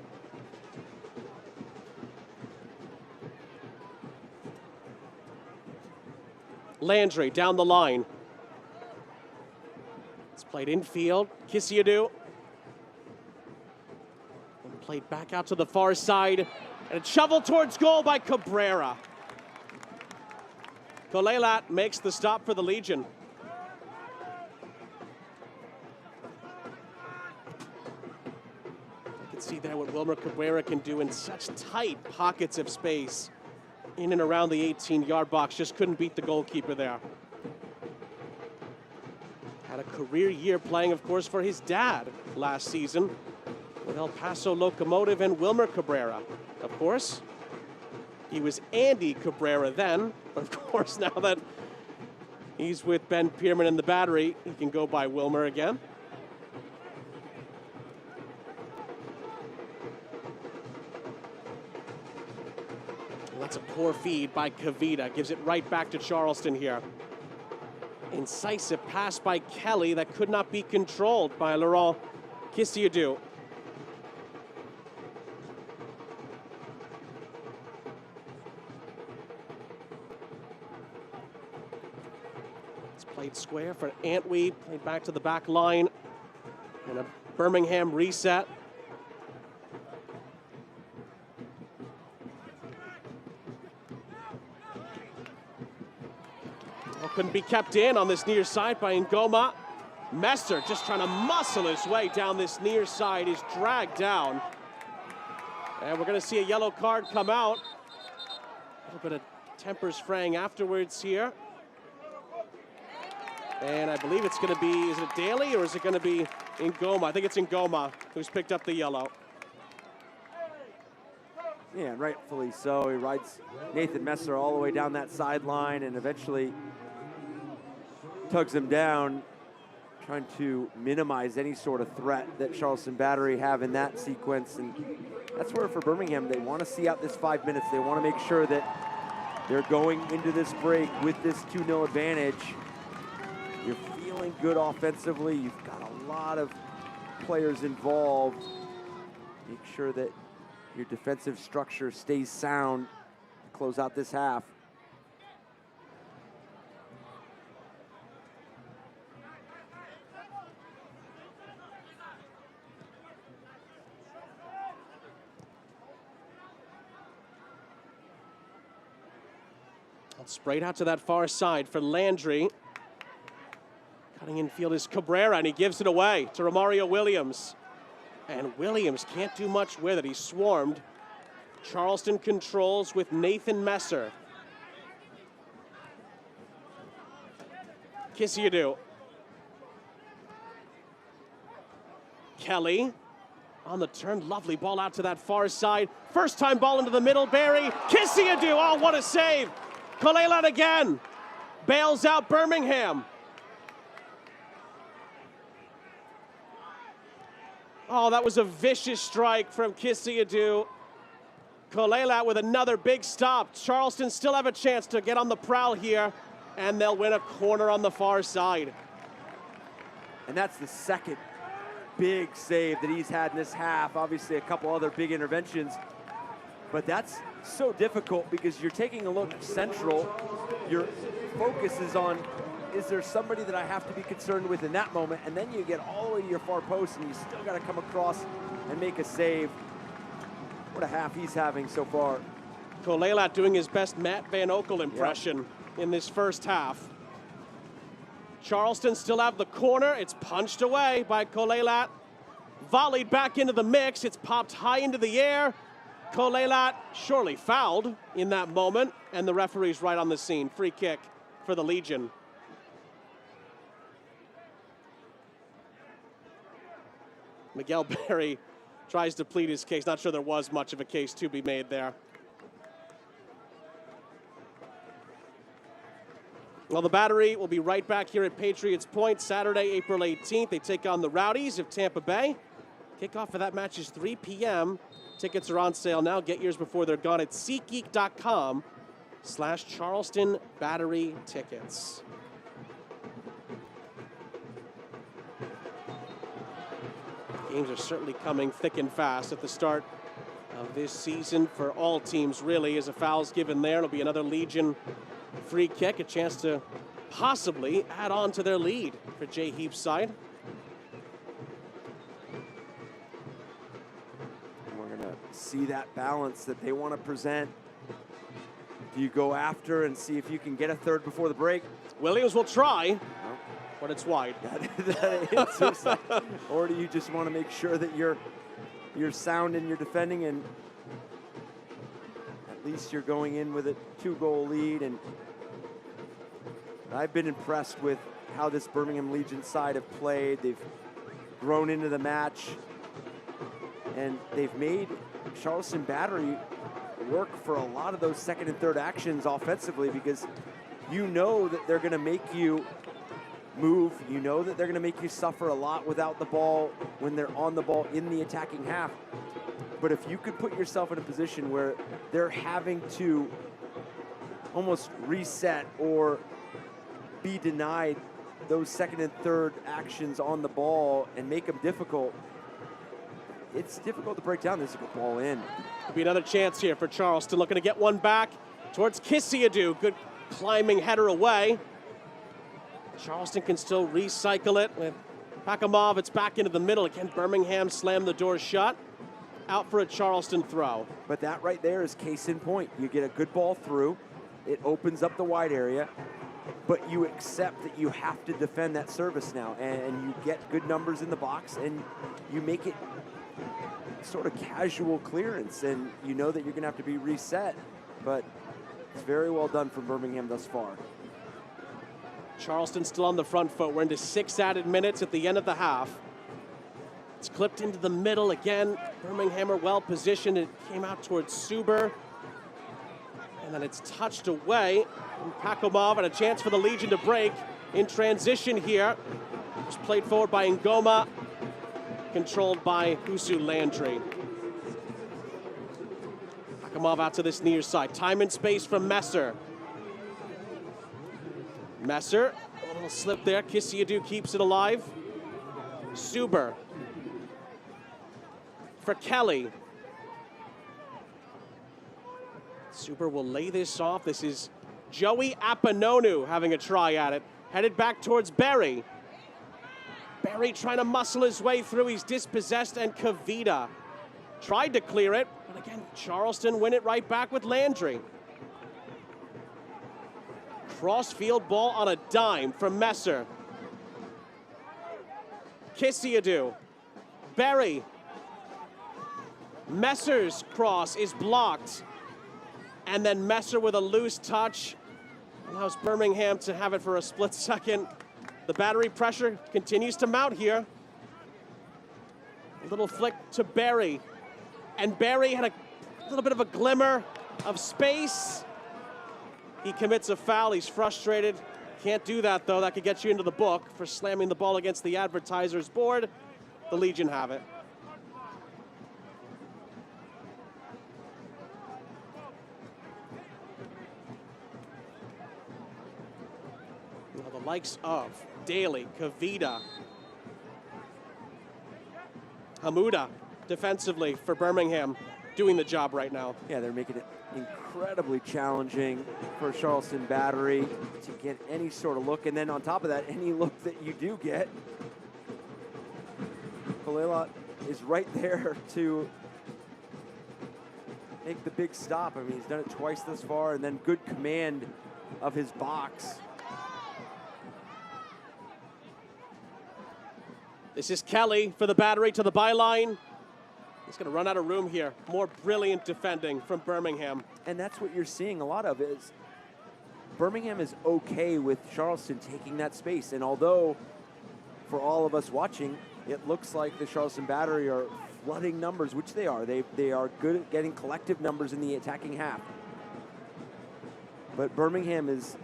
Landry down the line. It's played infield. Kisiadu. And played back out to the far side. And a shovel towards goal by Cabrera. Kolelat makes the stop for the Legion. You can see there what Wilmer Cabrera can do in such tight pockets of space in and around the 18-yard box. Just couldn't beat the goalkeeper there. Had a career year playing, of course, for his dad last season with El Paso Locomotive and Wilmer Cabrera. Of course, he was Andy Cabrera then, but of course now that he's with Ben Pierman in the Battery, he can go by Wilmer again. Well, that's a poor feed by Kavita, gives it right back to Charleston here. Incisive pass by Kelly that could not be controlled by Laurent Kisiadu. Played square for Antwi, played back to the back line, and a Birmingham reset. Well, couldn't be kept in on this near side by Ngoma. Messer just trying to muscle his way down this near side, is dragged down. And we're going to see a yellow card come out. A little bit of tempers fraying afterwards here. And I believe it's going to be, is it Daly or is it going to be Ngoma? I think it's Ngoma who's picked up the yellow. Yeah, and rightfully so. He rides Nathan Messer all the way down that sideline and eventually tugs him down, trying to minimize any sort of threat that Charleston Battery have in that sequence. And that's where for Birmingham, they want to see out this 5 minutes. They want to make sure that they're going into this break with this 2-0 advantage. You're feeling good offensively. You've got a lot of players involved. Make sure that your defensive structure stays sound to close out this half. Sprayed out to that far side for Landry. Cutting infield is Cabrera, and he gives it away to Romario Williams. And Williams can't do much with it. He's swarmed. Charleston controls with Nathan Messer. Kisiadu. Kelly on the turn. Lovely ball out to that far side. First time ball into the middle. Barry. Kisiadu. Oh, what a save. Kolelat again. Bails out Birmingham. Oh, that was a vicious strike from Kisiadu. Kolelat with another big stop. Charleston still have a chance to get on the prowl here, and they'll win a corner on the far side. And that's the second big save that he's had in this half. Obviously, a couple other big interventions, but that's so difficult because you're taking a look central. Your focus is on, is there somebody that I have to be concerned with in that moment? And then you get all the way to your far post and you still got to come across and make a save. What a half he's having so far. Kolelat doing his best Matt Van Okel impression in this first half. Charleston still have the corner. It's punched away by Kolelat. Volleyed back into the mix. It's popped high into the air. Kolelat surely fouled in that moment, and the referee's right on the scene. Free kick for the Legion. Miguel Berry tries to plead his case. Not sure there was much of a case to be made there. Well, the Battery will be right back here at Patriots Point Saturday, April 18th. They take on the Rowdies of Tampa Bay. Kickoff for that match is 3 p.m. Tickets are on sale now. Get yours before they're gone at SeatGeek.com/Charleston Battery tickets. Games are certainly coming thick and fast at the start of this season for all teams, really, as a foul's given there. It'll be another Legion free kick, a chance to possibly add on to their lead for Jay Heap's side. And we're going to see that balance that they want to present. Do you go after and see if you can get a third before the break? Williams will try, No. but it's wide. That answers that. Or do you just want to make sure that you're sound in your defending, and at least you're going in with a 2-goal lead? And I've been impressed with how this Birmingham Legion side have played. They've grown into the match, and they've made Charleston Battery work for a lot of those second and third actions offensively, because you know that they're going to make you move. You know that they're going to make you suffer a lot without the ball when they're on the ball in the attacking half. But if you could put yourself in a position where they're having to almost reset or be denied those second and third actions on the ball and make them difficult, it's difficult to break down. This is a good ball in. Could be another chance here for Charleston, looking to get one back towards Kissiadu. Good climbing header away. Charleston can still recycle it with Pakamov. It's back into the middle. Again, Birmingham slammed the door shut. Out for a Charleston throw. But that right there is case in point. You get a good ball through. It opens up the wide area. But you accept that you have to defend that service now. And you get good numbers in the box. And you make it sort of casual clearance. And you know that you're going to have to be reset. But it's very well done from Birmingham thus far. Charleston still on the front foot. We're into 6 added minutes at the end of the half. It's clipped into the middle again. Birmingham are well positioned. It came out towards Suber. And then it's touched away from Pakamov, and a chance for the Legion to break in transition here. It's played forward by Ngoma, controlled by Husu Landry. Pakamov out to this near side. Time and space from Messer. Messer, a little slip there. Kissiadu keeps it alive. Suber. For Kelly. Suber will lay this off. This is Joey Apononu having a try at it. Headed back towards Berry. Berry trying to muscle his way through. He's dispossessed, and Kavita tried to clear it. But again, Charleston win it right back with Landry. Cross-field ball on a dime from Messer. Kissiadu. Berry. Messer's cross is blocked. And then Messer with a loose touch allows Birmingham to have it for a split second. The Battery pressure continues to mount here. A little flick to Berry. And Berry had a little bit of a glimmer of space. He commits a foul. He's frustrated. Can't do that, though. That could get you into the book for slamming the ball against the advertiser's board. The Legion have it. Now the likes of Daly, Kavita, Hamuda defensively for Birmingham doing the job right now. Yeah, they're making it incredibly challenging for Charleston Battery to get any sort of look. And then on top of that, any look that you do get, Kalela is right there to make the big stop. I mean, he's done it twice thus far, and then good command of his box. This is Kelly for the Battery to the byline. He's going to run out of room here. More brilliant defending from Birmingham. And that's what you're seeing a lot of, is Birmingham is okay with Charleston taking that space. And although for all of us watching, it looks like the Charleston Battery are flooding numbers, which they are. They are good at getting collective numbers in the attacking half. But Birmingham is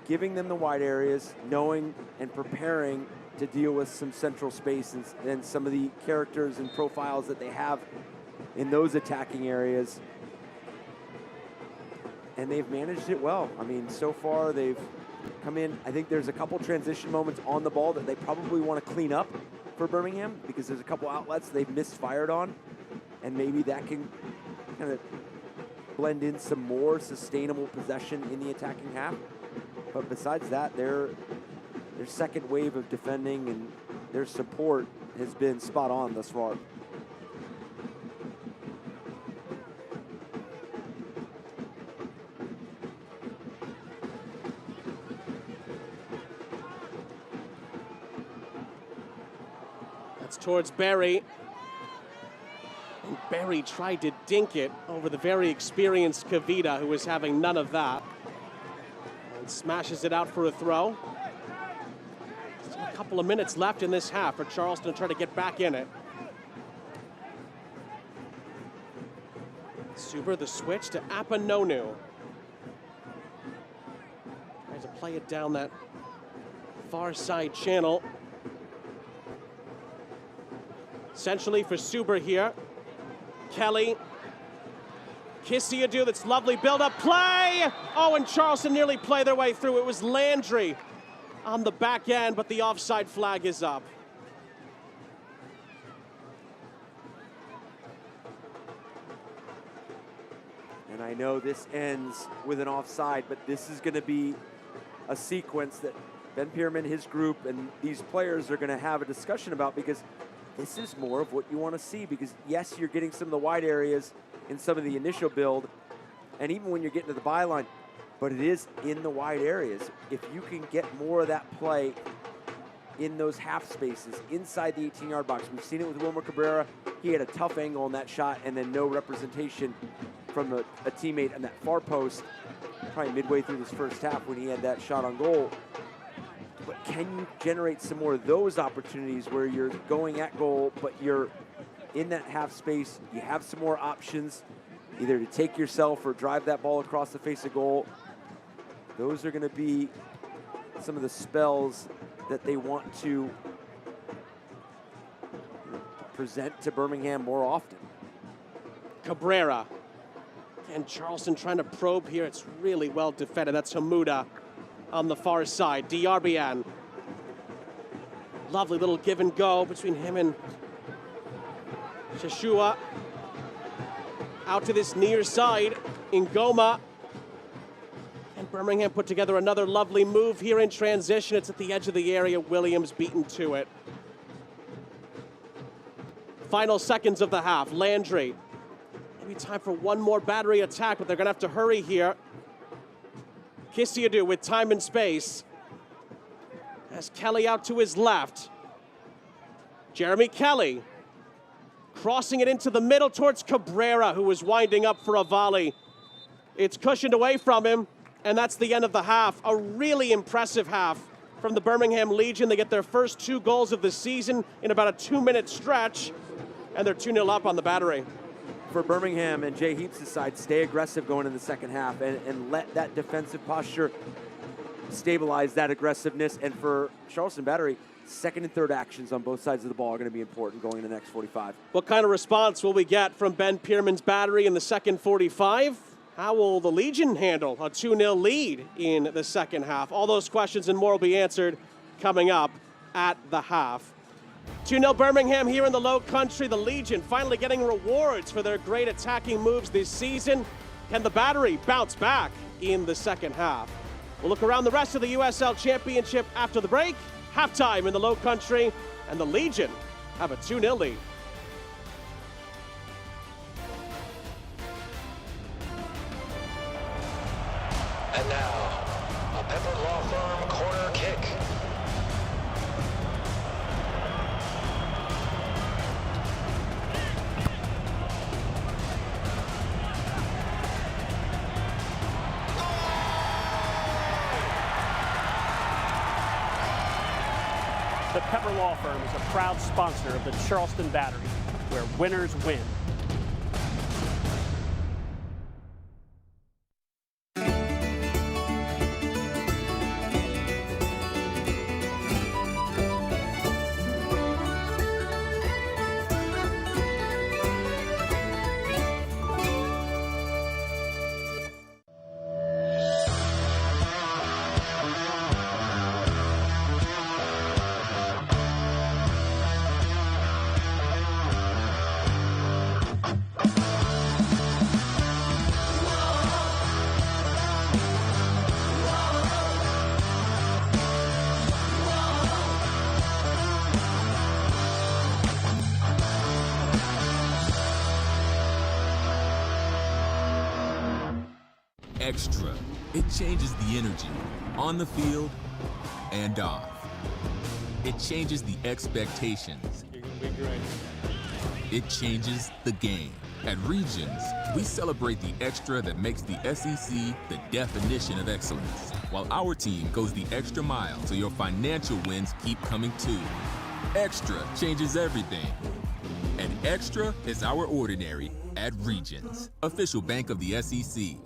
giving them the wide areas, knowing and preparing to deal with some central space and some of the characters and profiles that they have in those attacking areas. And they've managed it well. I mean, so far they've come in. I think there's a couple transition moments on the ball that they probably want to clean up for Birmingham, because there's a couple outlets they've misfired on, and maybe that can kind of blend in some more sustainable possession in the attacking half. But besides that, their second wave of defending and their support has been spot on thus far. That's towards Barry. And Barry tried to dink it over the very experienced Kavita, who was having none of that. And smashes it out for a throw. Still a couple of minutes left in this half for Charleston to try to get back in it. Suber, the switch to Apanonu. Tries to play it down that far side channel. Essentially for Suber here. Kelly. Kissiadu, that's lovely build-up play. Oh, and Charleston nearly play their way through. It was Landry on the back end, but the offside flag is up. And I know this ends with an offside, but this is going to be a sequence that Ben Pierman, his group, and these players are going to have a discussion about, because this is more of what you want to see. Because yes, you're getting some of the wide areas in some of the initial build, and even when you're getting to the byline, but it is in the wide areas. If you can get more of that play in those half spaces inside the 18-yard box. We've seen it with Wilmer Cabrera. He had a tough angle on that shot, and then no representation from a teammate on that far post, probably midway through this first half when he had that shot on goal. But can you generate some more of those opportunities where you're going at goal, but you're in that half space, you have some more options, either to take yourself or drive that ball across the face of goal. Those are going to be some of the spells that they want to present to Birmingham more often. Cabrera. And Charleston trying to probe here. It's really well defended. That's Hamuda on the far side. Diarbian. Lovely little give and go between him and Shashua. Out to this near side. Ngoma. And Birmingham put together another lovely move here in transition. It's at the edge of the area. Williams beaten to it. Final seconds of the half. Landry. Maybe time for one more battery attack, but they're going to have to hurry here. Kissiadu with time and space. Has Kelly out to his left. Jeremy Kelly crossing it into the middle towards Cabrera, who was winding up for a volley. It's cushioned away from him, and that's the end of the half. A really impressive half from the Birmingham Legion. They get their first 2 goals of the season in about a 2-minute stretch, and they're 2-0 up on the battery. For Birmingham and Jay Heaps' side, stay aggressive going in the second half and let that defensive posture stabilize that aggressiveness. And for Charleston Battery, second and third actions on both sides of the ball are going to be important going into the next 45. What kind of response will we get from Ben Pierman's battery in the second 45? How will the Legion handle a 2-0 lead in the second half? All those questions and more will be answered coming up at the half. 2-0 Birmingham here in the Low Country. The Legion finally getting rewards for their great attacking moves this season. Can the Battery bounce back in the second half? We'll look around the rest of the USL Championship after the break. Halftime in the Low Country, and the Legion have a 2-0 lead. And now, a Pepper Law Firm corner kick. The Pepper Law Firm is a proud sponsor of the Charleston Battery, where winners win. Extra. It changes the energy on the field and off. It changes the expectations. You're gonna be great. It changes the game. At Regions, we celebrate the extra that makes the SEC the definition of excellence, while our team goes the extra mile so your financial wins keep coming too. Extra changes everything. And Extra is our ordinary at Regions, official bank of the SEC.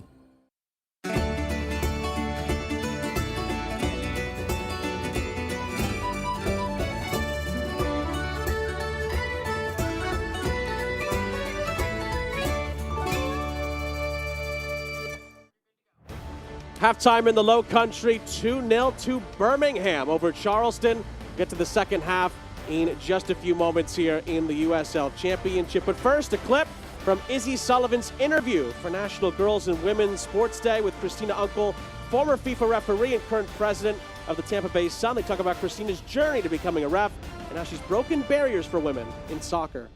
Halftime in the Low Country, 2-0 to Birmingham over Charleston. Get to the second half in just a few moments here in the USL Championship. But first, a clip from Izzy Sullivan's interview for National Girls and Women's Sports Day with Christina Unkel, former FIFA referee and current president of the Tampa Bay Sun. They talk about Christina's journey to becoming a ref and how she's broken barriers for women in soccer.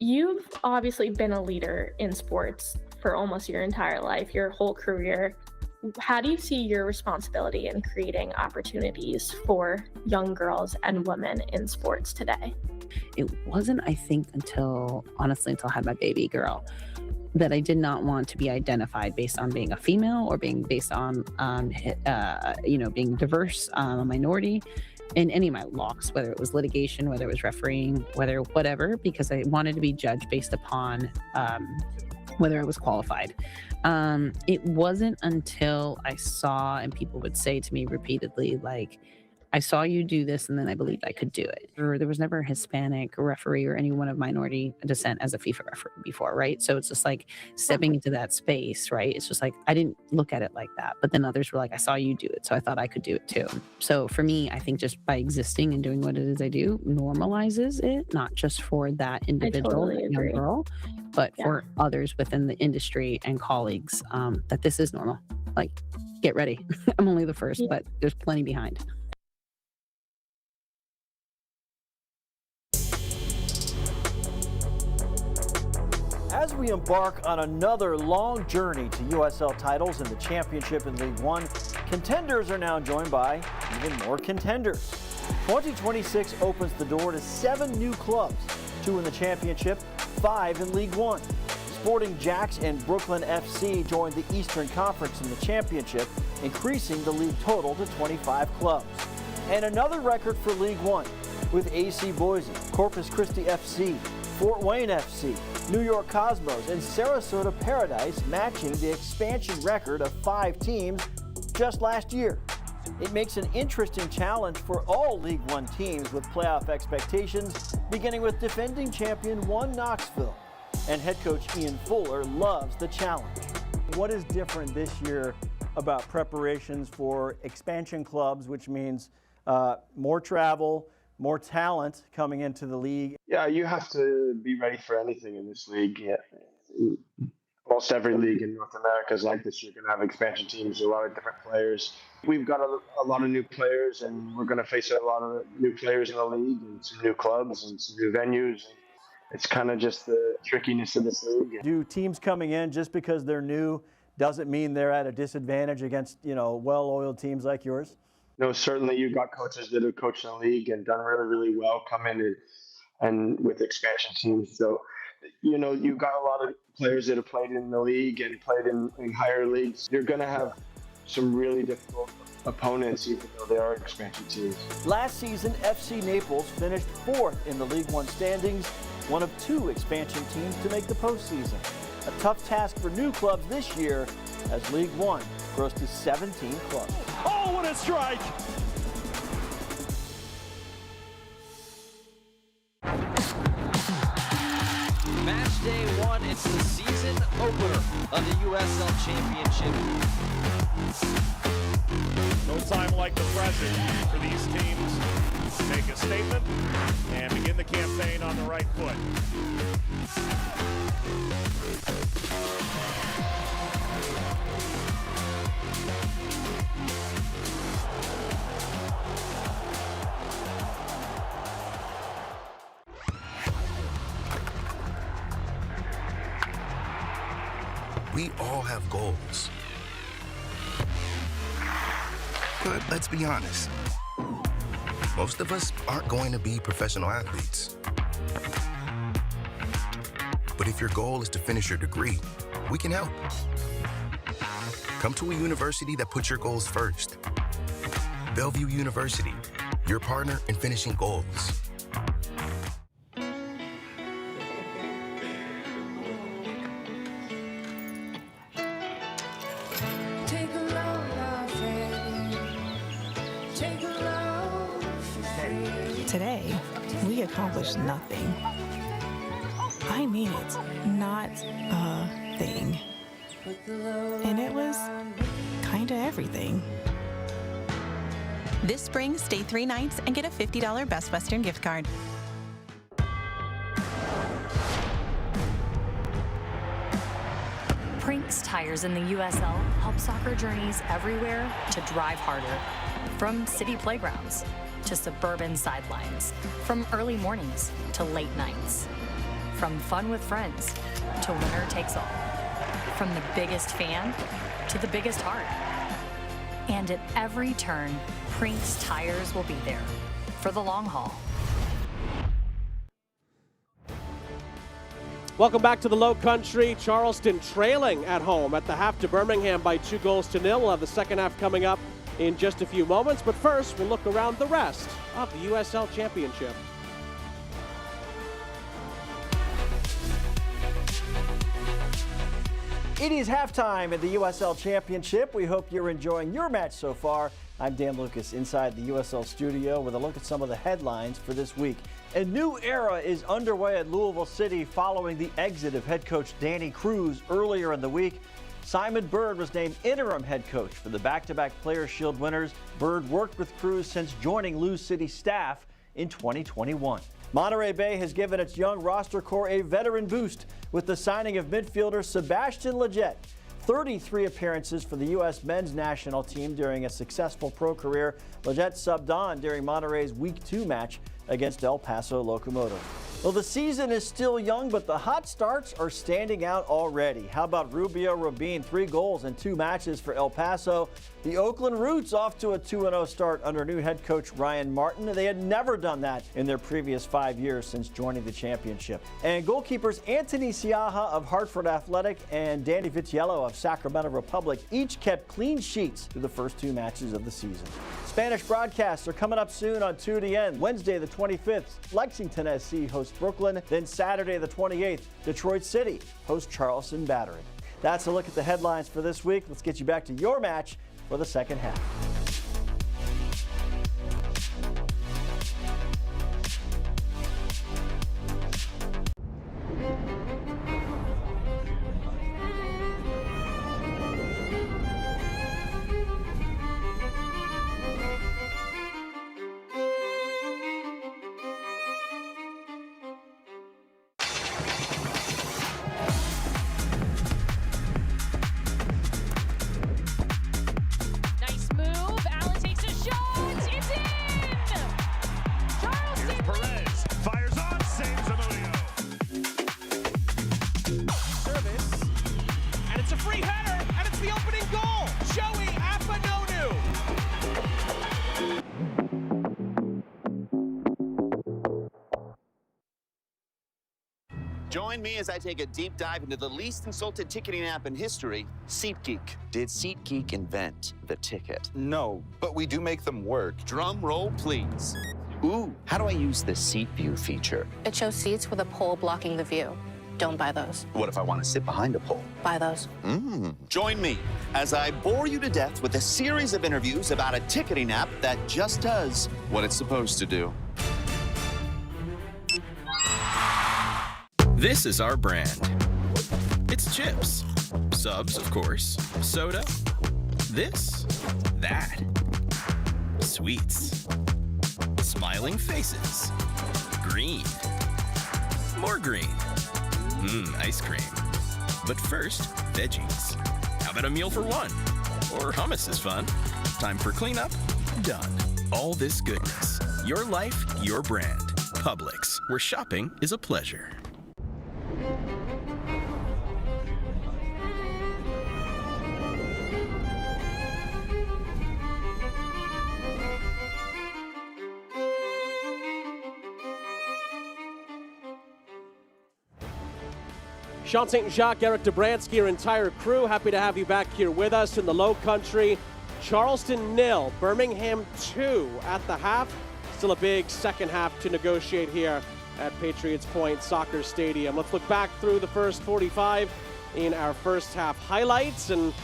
You've obviously been a leader in sports for almost your entire life, your whole career. How do you see your responsibility in creating opportunities for young girls and women in sports today? It wasn't, I think, until I had my baby girl, that I did not want to be identified based on being a female or being based on, being diverse, a minority in any of my walks, whether it was litigation, whether it was refereeing, whatever, because I wanted to be judged based upon whether I was qualified. It wasn't until I saw, and people would say to me repeatedly, like, I saw you do this and then I believed I could do it. Or there was never a Hispanic referee or anyone of minority descent as a FIFA referee before, right? So it's just like stepping into that space, right? It's just like, I didn't look at it like that. But then others were like, I saw you do it, so I thought I could do it too. So for me, I think just by existing and doing what it is I do normalizes it, not just for that individual young girl, but for others within the industry and colleagues, that this is normal. Like, get ready. I'm only the first, but there's plenty behind. As we embark on another long journey to USL titles in the Championship and League One, contenders are now joined by even more contenders. 2026 opens the door to 7 new clubs, 2 in the Championship, 5 in League One. Sporting Jacks and Brooklyn FC joined the Eastern Conference in the Championship, increasing the league total to 25 clubs. And another record for League One, with AC Boise, Corpus Christi FC, Fort Wayne FC, New York Cosmos, and Sarasota Paradise matching the expansion record of 5 teams just last year. It makes an interesting challenge for all League One teams with playoff expectations, beginning with defending champion One Knoxville. And head coach Ian Fuller loves the challenge. What is different this year about preparations for expansion clubs, which means more travel, more talent coming into the league? Yeah, you have to be ready for anything in this league. Yeah. Almost every league in North America is like this. You're going to have expansion teams, a lot of different players. We've got a lot of new players, and we're going to face a lot of new players in the league and some new clubs and some new venues. It's kind of just the trickiness of this league. Do teams coming in just because they're new doesn't mean they're at a disadvantage against, well-oiled teams like yours? No, certainly you've got coaches that have coached in the league and done really, really well come in and with expansion teams. So, you've got a lot of players that have played in the league and played in higher leagues. You're going to have some really difficult opponents, even though they are expansion teams. Last season, FC Naples finished 4th in the League One standings, one of 2 expansion teams to make the postseason. A tough task for new clubs this year as League One grows to 17 clubs. Oh, what a strike! Match day 1, it's the season opener of the USL Championship. No time like the present for these teams to make a statement and begin the campaign on the right foot. We all have goals. But let's be honest. Most of us aren't going to be professional athletes. But if your goal is to finish your degree, we can help. Come to a university that puts your goals first. Bellevue University, your partner in finishing goals. Today, we accomplished nothing. I mean it, not a thing. And it was kinda everything. This spring, stay 3 nights and get a $50 Best Western gift card. Prinks tires in the USL help soccer journeys everywhere to drive harder. From city playgrounds to suburban sidelines, from early mornings to late nights, from fun with friends to winner takes all, from the biggest fan to the biggest heart. And at every turn, Prinks tires will be there for the long haul. Welcome back to the Low Country. Charleston trailing at home at the half to Birmingham by 2-0. We'll have the second half coming up in just a few moments, but first we'll look around the rest of the USL Championship. It is halftime at the USL Championship. We hope you're enjoying your match so far. I'm Dan Lucas inside the USL studio with a look at some of the headlines for this week. A new era is underway at Louisville City following the exit of head coach Danny Cruz earlier in the week. Simon Bird was named interim head coach for the back-to-back Players' Shield winners. Bird worked with Cruz since joining Lou City staff in 2021. Monterey Bay has given its young roster core a veteran boost with the signing of midfielder Sebastian Lletget. 33 appearances for the U.S. men's national team during a successful pro career. Lletget subbed on during Monterey's Week 2 match against El Paso Locomotive. Well, the season is still young, but the hot starts are standing out already. How about Rubio Rabin? 3 goals in 2 matches for El Paso. The Oakland Roots off to a 2-0 start under new head coach Ryan Martin. They had never done that in their previous 5 years since joining the championship. And goalkeepers Anthony Siaha of Hartford Athletic and Danny Vitiello of Sacramento Republic each kept clean sheets through the first 2 matches of the season. Spanish broadcasts are coming up soon on 2DN. Wednesday the 25th, Lexington SC hosts Brooklyn. Then Saturday the 28th, Detroit City hosts Charleston Battery. That's a look at the headlines for this week. Let's get you back to your match for the second half. Join me as I take a deep dive into the least insulted ticketing app in history, SeatGeek. Did SeatGeek invent the ticket? No, but we do make them work. Drum roll, please. Ooh, how do I use the Seat View feature? It shows seats with a pole blocking the view. Don't buy those. What if I want to sit behind a pole? Buy those. Join me as I bore you to death with a series of interviews about a ticketing app that just does what it's supposed to do. This is our brand. It's chips. Subs, of course. Soda. This. That. Sweets. Smiling faces. Green. More green. Ice cream. But first, veggies. How about a meal for one? Or hummus is fun. Time for cleanup? Done. All this goodness. Your life, your brand. Publix, where shopping is a pleasure. Sean St. Jacques, Eric Dobransky, your entire crew, happy to have you back here with us in the Low Country. Charleston 0, Birmingham 2 at the half. Still a big second half to negotiate here at Patriots Point Soccer Stadium. Let's look back through the first 45 in our first half highlights. And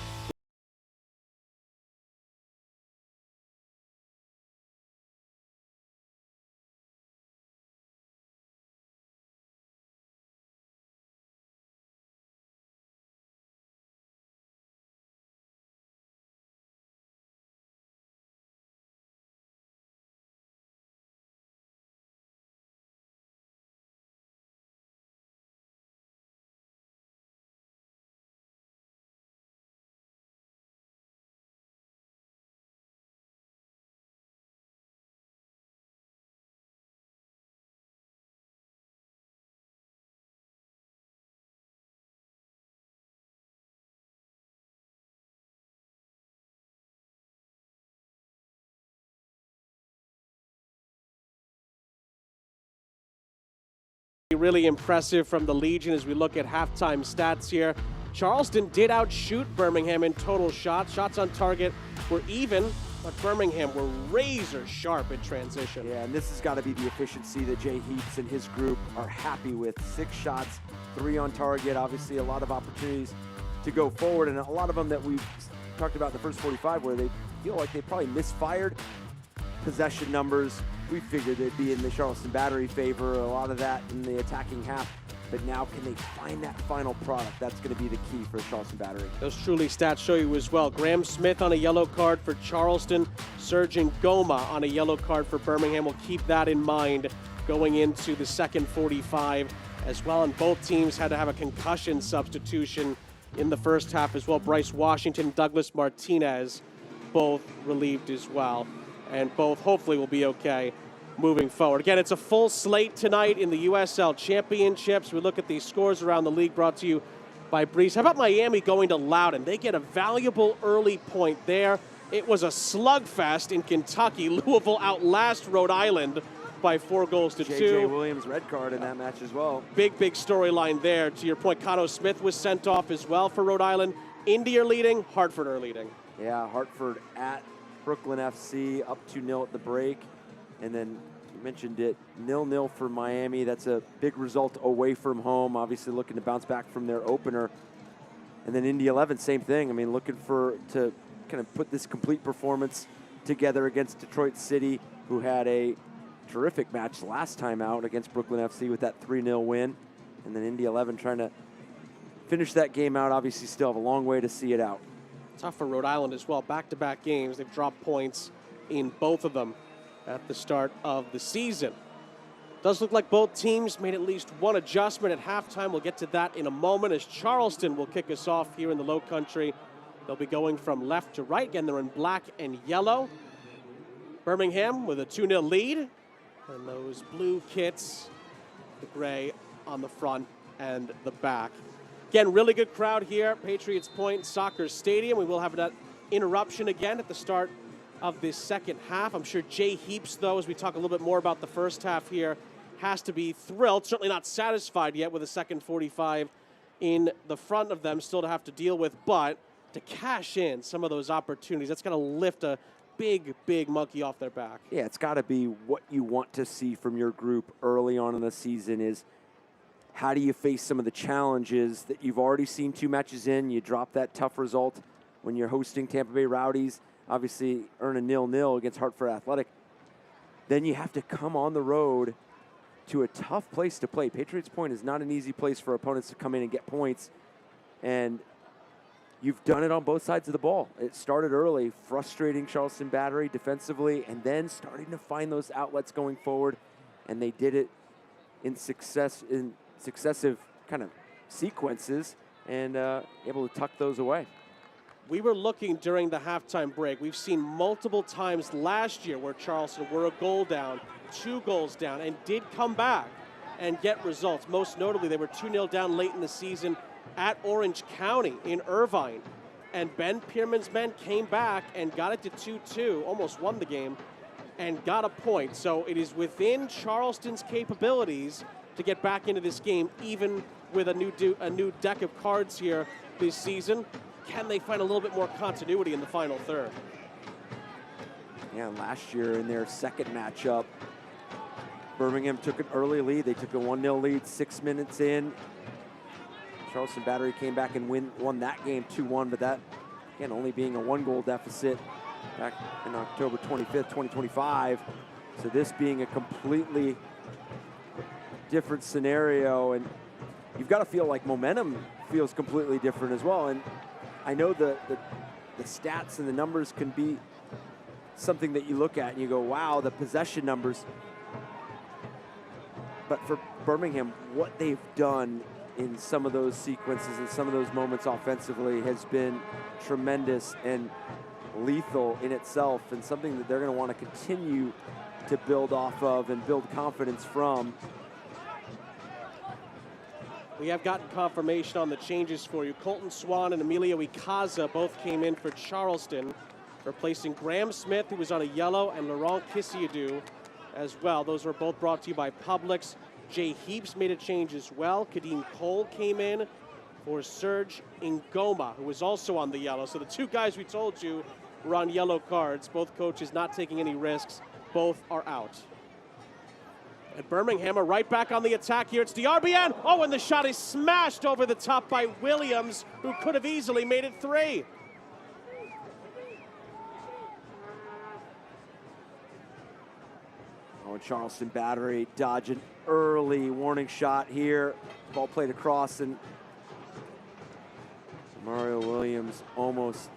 really impressive from the Legion as we look at halftime stats here. Charleston did outshoot Birmingham in total shots. Shots on target were even, but Birmingham were razor sharp at transition. Yeah, and this has got to be the efficiency that Jay Heaps and his group are happy with. 6 shots, 3 on target. Obviously a lot of opportunities to go forward, and a lot of them that we've talked about in the first 45 where they feel like they probably misfired. Possession numbers, we figured they'd be in the Charleston Battery favor, a lot of that in the attacking half. But now can they find that final product? That's going to be the key for the Charleston Battery. Those truly stats show you as well. Graham Smith on a yellow card for Charleston. Serge Ngoma on a yellow card for Birmingham. We'll keep that in mind going into the second 45 as well. And both teams had to have a concussion substitution in the first half as well. Bryce Washington, Douglas Martinez, both relieved as well. And both hopefully will be okay moving forward. Again, it's a full slate tonight in the USL Championships. We look at these scores around the league brought to you by Breeze. How about Miami going to Loudoun? They get a valuable early point there. It was a slugfest in Kentucky. Louisville outlast Rhode Island by 4-2. J.J. Williams red card in that match as well. Big storyline there. To your point, Cano Smith was sent off as well for Rhode Island. Indy are leading, Hartford are leading. Yeah, Hartford at Brooklyn FC, up 2-0 at the break. And then you mentioned it, 0-0 for Miami. That's a big result away from home, obviously looking to bounce back from their opener. And then Indy 11, same thing. I mean, looking to kind of put this complete performance together against Detroit City, who had a terrific match last time out against Brooklyn FC with that 3-0 win. And then Indy 11 trying to finish that game out. Obviously still have a long way to see it out. Tough for Rhode Island as well. Back-to-back games. They've dropped points in both of them at the start of the season. Does look like both teams made at least one adjustment at halftime. We'll get to that in a moment as Charleston will kick us off here in the Low Country. They'll be going from left to right. Again, they're in black and yellow. Birmingham with a 2-0 lead. And those blue kits, the gray on the front and the back. Again, really good crowd here, Patriots Point Soccer Stadium. We will have that interruption again at the start of this second half. I'm sure Jay Heaps, though, as we talk a little bit more about the first half here, has to be thrilled, certainly not satisfied yet with a second 45 in the front of them, still to have to deal with, but to cash in some of those opportunities, that's going to lift a big monkey off their back. Yeah, it's got to be what you want to see from your group early on in the season is how do you face some of the challenges that you've already seen 2 matches in? You drop that tough result when you're hosting Tampa Bay Rowdies, obviously earn a 0-0 against Hartford Athletic. Then you have to come on the road to a tough place to play. Patriots Point is not an easy place for opponents to come in and get points. And you've done it on both sides of the ball. It started early, frustrating Charleston Battery defensively, and then starting to find those outlets going forward. And they did it in successive kind of sequences and able to tuck those away. We were looking during the halftime break. We've seen multiple times last year where Charleston were a goal down, 2 goals down, and did come back and get results. Most notably, they were 2-0 down late in the season at Orange County in Irvine. And Ben Pierman's men came back and got it to 2-2, almost won the game, and got a point. So it is within Charleston's capabilities to get back into this game, even with a new deck of cards here this season. Can they find a little bit more continuity in the final third? Yeah, last year in their second matchup, Birmingham took an early lead. They took a 1-0 lead 6 minutes in. Charleston Battery came back and won that game 2-1, but that, again, only being a 1-goal deficit back in October 25th, 2025. So this being a completely different scenario, and you've got to feel like momentum feels completely different as well. And I know the stats and the numbers can be something that you look at and you go, wow, the possession numbers. But for Birmingham, what they've done in some of those sequences and some of those moments offensively has been tremendous and lethal in itself, and something that they're going to want to continue to build off of and build confidence from. We have gotten confirmation on the changes for you. Colton Swan and Emilio Icaza both came in for Charleston, replacing Graham Smith, who was on a yellow, and Laurent Kissiadou as well. Those were both brought to you by Publix. Jay Heaps made a change as well. Kadeem Cole came in for Serge Ngoma, who was also on the yellow. So the two guys we told you were on yellow cards. Both coaches not taking any risks. Both are out. And Birmingham are right back on the attack here. It's DRBN. Oh, and the shot is smashed over the top by Williams, who could have easily made it 3. Oh, Charleston Battery dodge an early warning shot here. Ball played across, and Mario Williams almost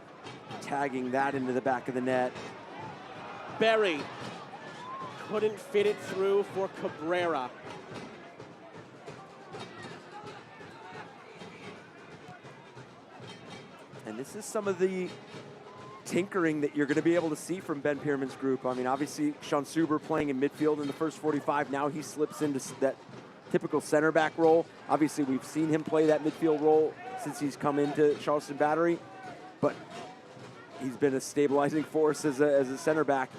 tagging that into the back of the net. Berry couldn't fit it through for Cabrera. And this is some of the tinkering that you're going to be able to see from Ben Pierman's group. I mean, obviously, Sean Suber playing in midfield in the first 45. Now he slips into that typical center back role. Obviously, we've seen him play that midfield role since he's come into Charleston Battery, but he's been a stabilizing force as a center back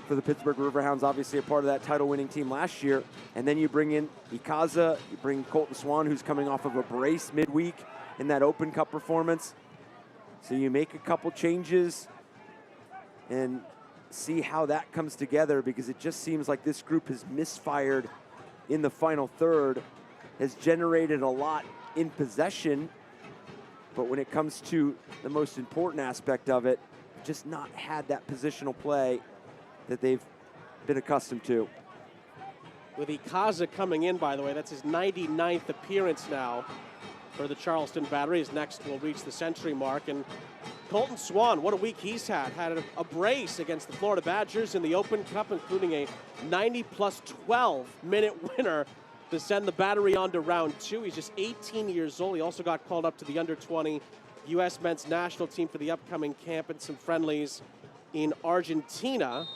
for the Pittsburgh Riverhounds, obviously a part of that title-winning team last year. And then you bring in Icaza, you bring Colton Swan, who's coming off of a brace midweek in that Open Cup performance. So you make a couple changes and see how that comes together, because it just seems like this group has misfired in the final third, has generated a lot in possession, but when it comes to the most important aspect of it, just not had that positional play that they've been accustomed to. With Icaza coming in, by the way, that's his 99th appearance now for the Charleston Battery. His next will reach the century mark. And Colton Swan, what a week he's had. Had a brace against the Florida Badgers in the Open Cup, including a 90+12-minute winner to send the Battery on to round 2. He's just 18 years old. He also got called up to the under-20 U.S. men's national team for the upcoming camp and some friendlies in Argentina.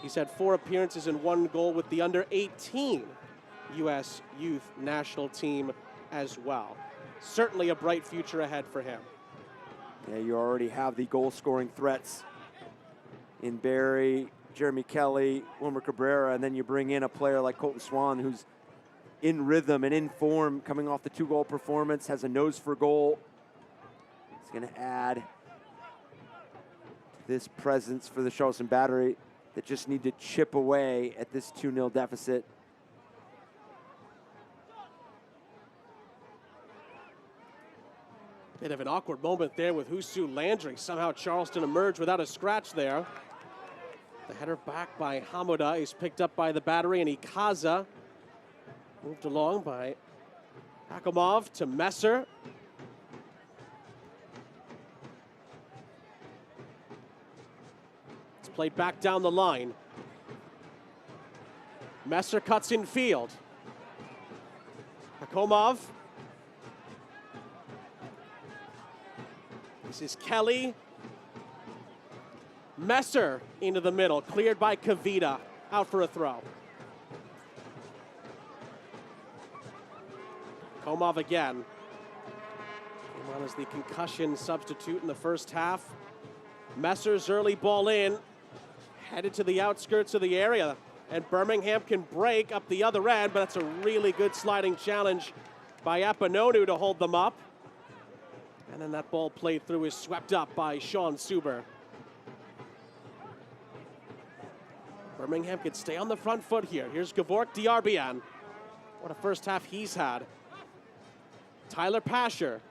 He's had 4 appearances and 1 goal with the under-18 U.S. youth national team as well. Certainly a bright future ahead for him. Yeah, you already have the goal-scoring threats in Barry, Jeremy Kelly, Wilmer Cabrera, and then you bring in a player like Colton Swan, who's in rhythm and in form, coming off the 2-goal performance, has a nose for goal. It's going to add to this presence for the Charleston Battery that just need to chip away at this 2-0 deficit. Bit of an awkward moment there with Husu Landry. Somehow Charleston emerged without a scratch there. The header back by Hamuda is picked up by the Battery, and Icaza moved along by Hakimov to Messer. It's played back down the line. Messer cuts in field. Hakimov. This is Kelly. Messer into the middle, cleared by Kavita, out for a throw. Komov again. Came on as the concussion substitute in the first half. Messer's early ball in, headed to the outskirts of the area, and Birmingham can break up the other end, but that's a really good sliding challenge by Apononu to hold them up. And then that ball played through is swept up by Sean Suber. Birmingham could stay on the front foot here. Here's Gavork Diarbian. What a first half he's had. Tyler Pasher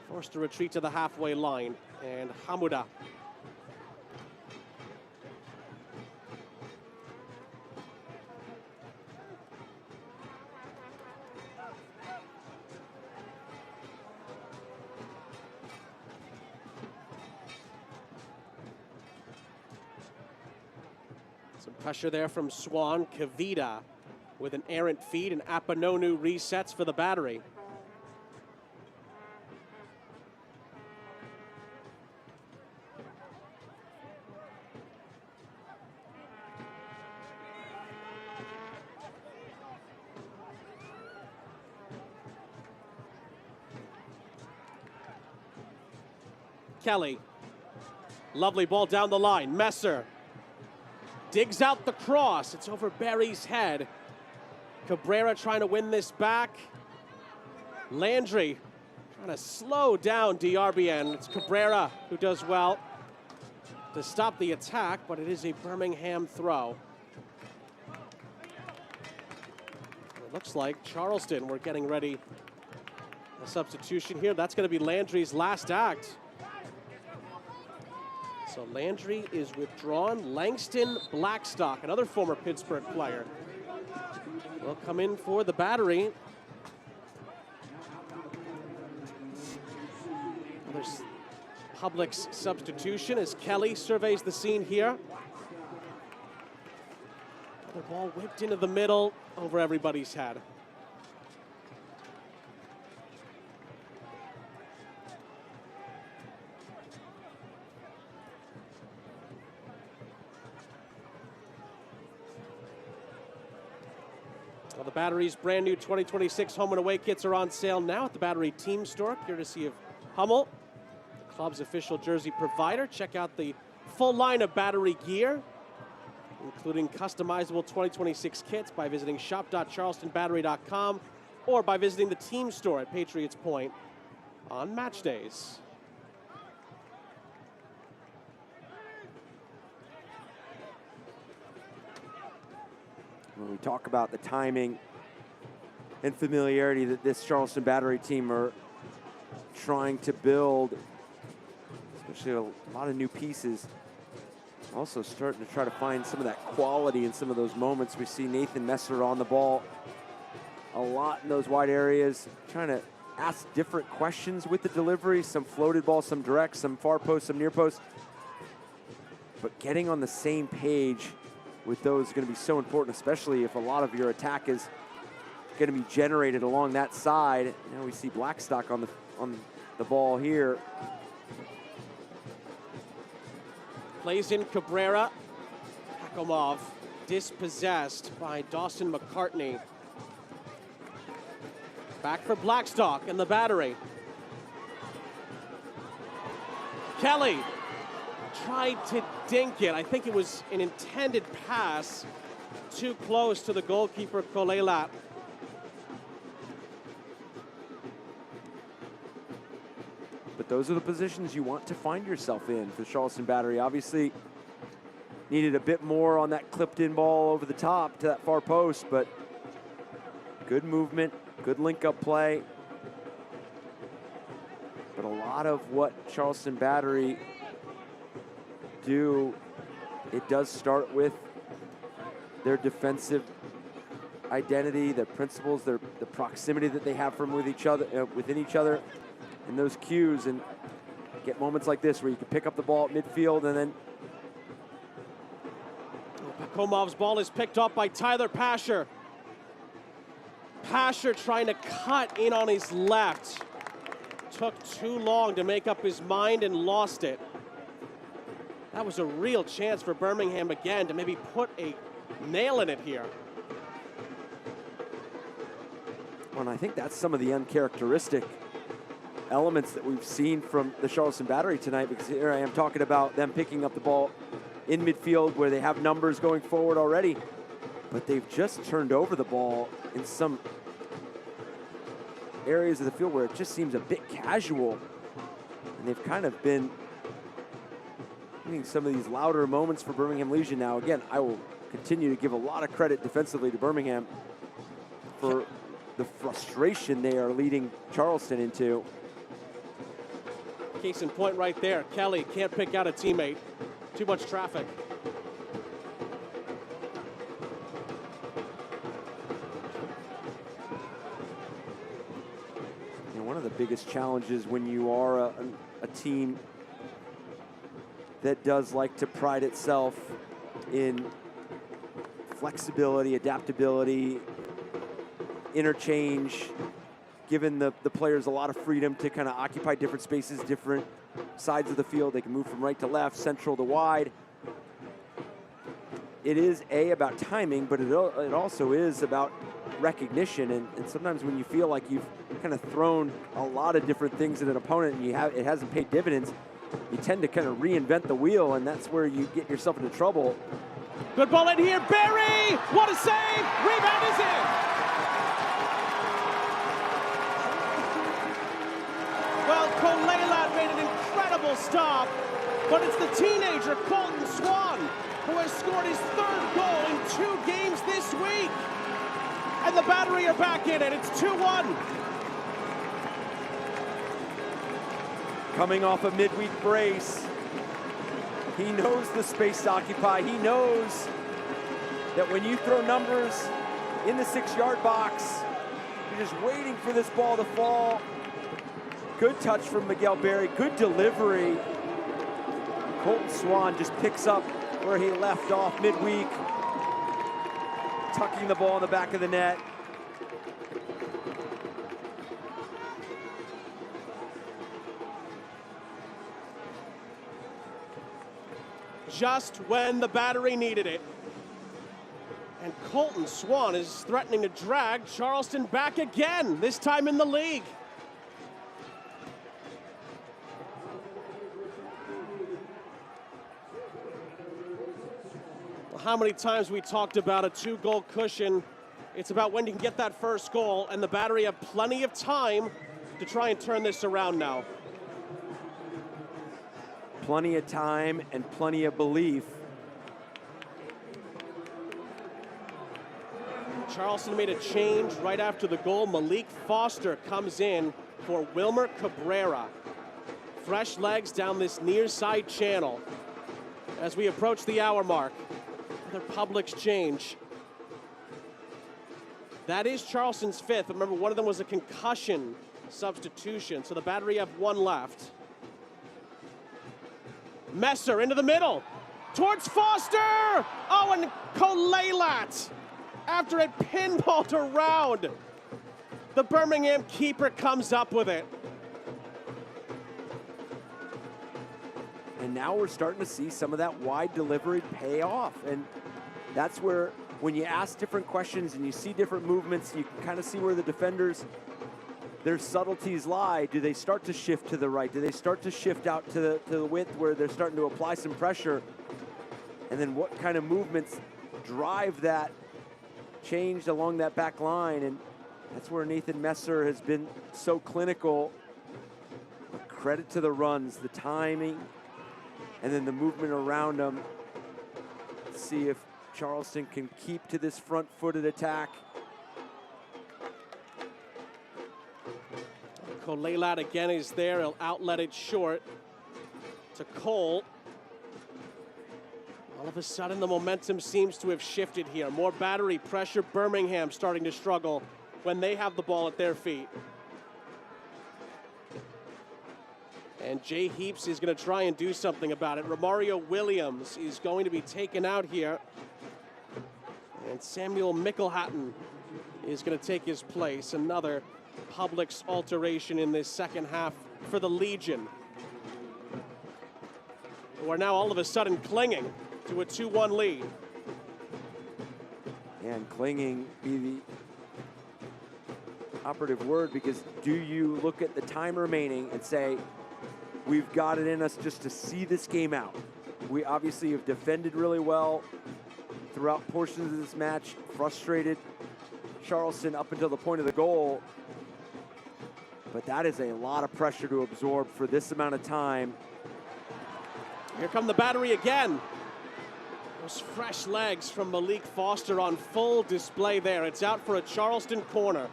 forced to retreat to the halfway line. And Hamuda. Some pressure there from Swan. Kavita with an errant feed, and Apononu resets for the Battery. Kelly, lovely ball down the line. Messer digs out the cross. It's over Barry's head. Cabrera trying to win this back. Landry trying to slow down Diarbian. It's Cabrera who does well to stop the attack, but it is a Birmingham throw. It looks like Charleston, we're getting ready. A substitution here. That's going to be Landry's last act. So Landry is withdrawn. Langston Blackstock, another former Pittsburgh player, will come in for the Battery. Another Publix substitution as Kelly surveys the scene here. Another ball whipped into the middle over everybody's head. Well, the Battery's brand new 2026 home and away kits are on sale now at the Battery Team Store, courtesy of Hummel, the club's official jersey provider. Check out the full line of Battery gear, including customizable 2026 kits, by visiting shop.charlestonbattery.com or by visiting the Team Store at Patriots Point on match days. When we talk about the timing and familiarity that this Charleston Battery team are trying to build, especially a lot of new pieces, also starting to try to find some of that quality in some of those moments. We see Nathan Messer on the ball a lot in those wide areas, trying to ask different questions with the delivery, some floated ball, some direct, some far post, some near post. But getting on the same page with those is going to be so important, especially if a lot of your attack is going to be generated along that side. Now we see Blackstock on the ball here. Plays in Cabrera. Hakomov dispossessed by Dawson McCartney. Back for Blackstock and the Battery. Kelly tried to dink it. I think it was an intended pass too close to the goalkeeper, Kolelat. But those are the positions you want to find yourself in for Charleston Battery. Obviously, needed a bit more on that clipped-in ball over the top to that far post, but good movement, good link-up play. But a lot of what Charleston Battery do, it does start with their defensive identity, their principles, the proximity that they have from within each other, and those cues, and get moments like this where you can pick up the ball at midfield and then. Komov's ball is picked up by Tyler Pasher. Pasher trying to cut in on his left. Took too long to make up his mind and lost it. That was a real chance for Birmingham again to maybe put a nail in it here. Well, and I think that's some of the uncharacteristic elements that we've seen from the Charleston Battery tonight, because here I am talking about them picking up the ball in midfield where they have numbers going forward already, but they've just turned over the ball in some areas of the field where it just seems a bit casual. And they've kind of been getting some of these louder moments for Birmingham Legion. Now, again, I will continue to give a lot of credit defensively to Birmingham for the frustration they are leading Charleston into. Case in point right there. Kelly can't pick out a teammate. Too much traffic. And one of the biggest challenges when you are a team that does like to pride itself in flexibility, adaptability, interchange, giving the players a lot of freedom to kind of occupy different spaces, different sides of the field. They can move from right to left, central to wide. It is about timing, but it also is about recognition. And sometimes when you feel like you've kind of thrown a lot of different things at an opponent and it hasn't paid dividends, you tend to kind of reinvent the wheel, and that's where you get yourself into trouble. Good ball in here, Barry! What a save! Rebound is in! Well, Kolelat made an incredible stop, but it's the teenager, Colton Swan, who has scored his 3rd goal in 2 games this week. And the Battery are back in it. It's 2-1. Coming off a midweek brace, he knows the space to occupy. He knows that when you throw numbers in the 6-yard box, you're just waiting for this ball to fall. Good touch from Miguel Berry, good delivery. Colton Swan just picks up where he left off midweek, tucking the ball in the back of the net. Just when the Battery needed it. And Colton Swan is threatening to drag Charleston back again, this time in the league. Well, how many times we talked about a 2-goal cushion. It's about when you can get that first goal, and the Battery have plenty of time to try and turn this around now. Plenty of time and plenty of belief. Charleston made a change right after the goal. Malik Foster comes in for Wilmer Cabrera. Fresh legs down this near side channel. As we approach the hour mark, another Publix change. That is Charleston's 5th. Remember, one of them was a concussion substitution, so the Battery have 1 left. Messer into the middle, towards Foster! Oh, and Kolelat, after it pinballed around, the Birmingham keeper comes up with it. And now we're starting to see some of that wide delivery pay off. And that's where, when you ask different questions and you see different movements, you can kind of see where the defenders, their subtleties lie. Do they start to shift to the right? Do they start to shift out to the width where they're starting to apply some pressure? And then what kind of movements drive that change along that back line? And that's where Nathan Messer has been so clinical. But credit to the runs, the timing, and then the movement around them. Let's see if Charleston can keep to this front-footed attack. Kolelat again is there. He'll outlet it short to Cole. All of a sudden, the momentum seems to have shifted here. More Battery pressure. Birmingham starting to struggle when they have the ball at their feet. And Jay Heaps is going to try and do something about it. Romario Williams is going to be taken out here. And Samuel Mickelhatton is going to take his place. Another Publix alteration in this second half for the Legion, who are now all of a sudden clinging to a 2-1 lead. And clinging be the operative word, because do you look at the time remaining and say, we've got it in us just to see this game out? We obviously have defended really well throughout portions of this match, frustrated Charleston up until the point of the goal. But that is a lot of pressure to absorb for this amount of time. Here come the Battery again. Those fresh legs from Malik Foster on full display there. It's out for a Charleston corner.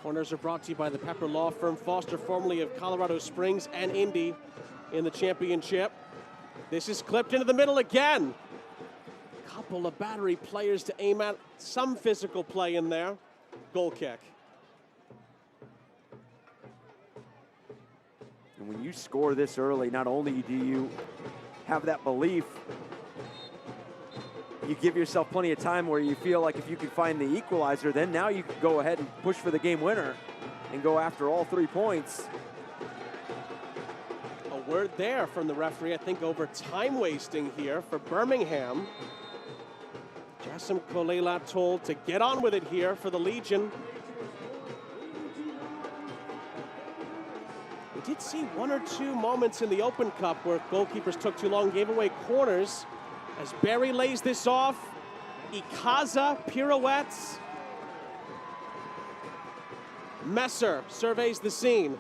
Corners are brought to you by the Pepper Law Firm. Foster, formerly of Colorado Springs and Indy in the championship. This is clipped into the middle again. Couple of Battery players to aim at. Some physical play in there. Goal kick. And when you score this early, not only do you have that belief, you give yourself plenty of time where you feel like if you can find the equalizer, then now you can go ahead and push for the game winner and go after all 3 points. A word there from the referee, I think, over time wasting here for Birmingham. Jassim Koleila told to get on with it here for the Legion. We did see 1 or 2 moments in the Open Cup where goalkeepers took too long, gave away corners. As Barry lays this off, Ikaza pirouettes. Messer surveys the scene.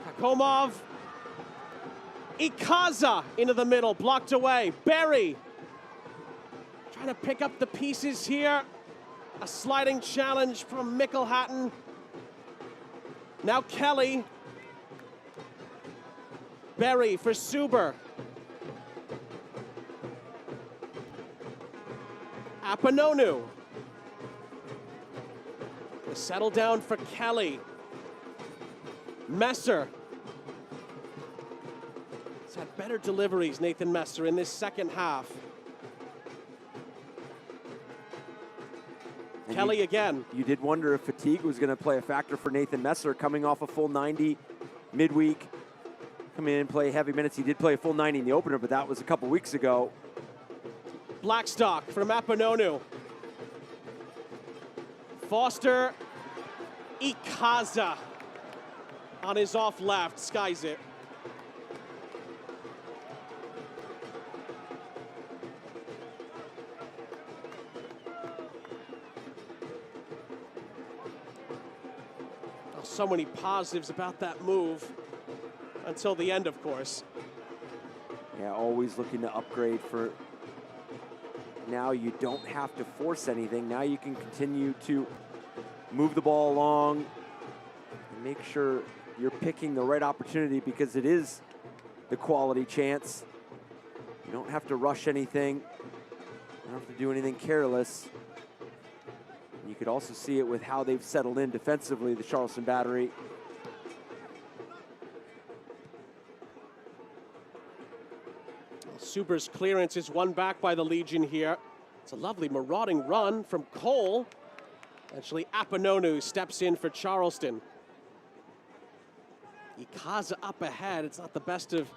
Pakomov. Ikaza into the middle, blocked away. Barry trying to pick up the pieces here. A sliding challenge from Mickelhatton. Now Kelly. Barry for Suber. Apanonu. The settle down for Kelly. Messer. He's had better deliveries, Nathan Messer, in this second half. And Kelly again. You did wonder if fatigue was going to play a factor for Nathan Messer coming off a full 90 midweek. Coming in and play heavy minutes. He did play a full 90 in the opener, but that was a couple weeks ago. Blackstock from Apanonu. Foster. Ikaza on his off left, skies it. Oh, so many positives about that move until the end, of course. Yeah, always looking to upgrade for now. You don't have to force anything. Now you can continue to move the ball along and make sure you're picking the right opportunity because it is the quality chance. You don't have to rush anything. You don't have to do anything careless. And you could also see it with how they've settled in defensively, the Charleston Battery. Suber's clearance is won back by the Legion here. It's a lovely marauding run from Cole. Eventually, Apanonu steps in for Charleston. Ikaza up ahead. It's not the best of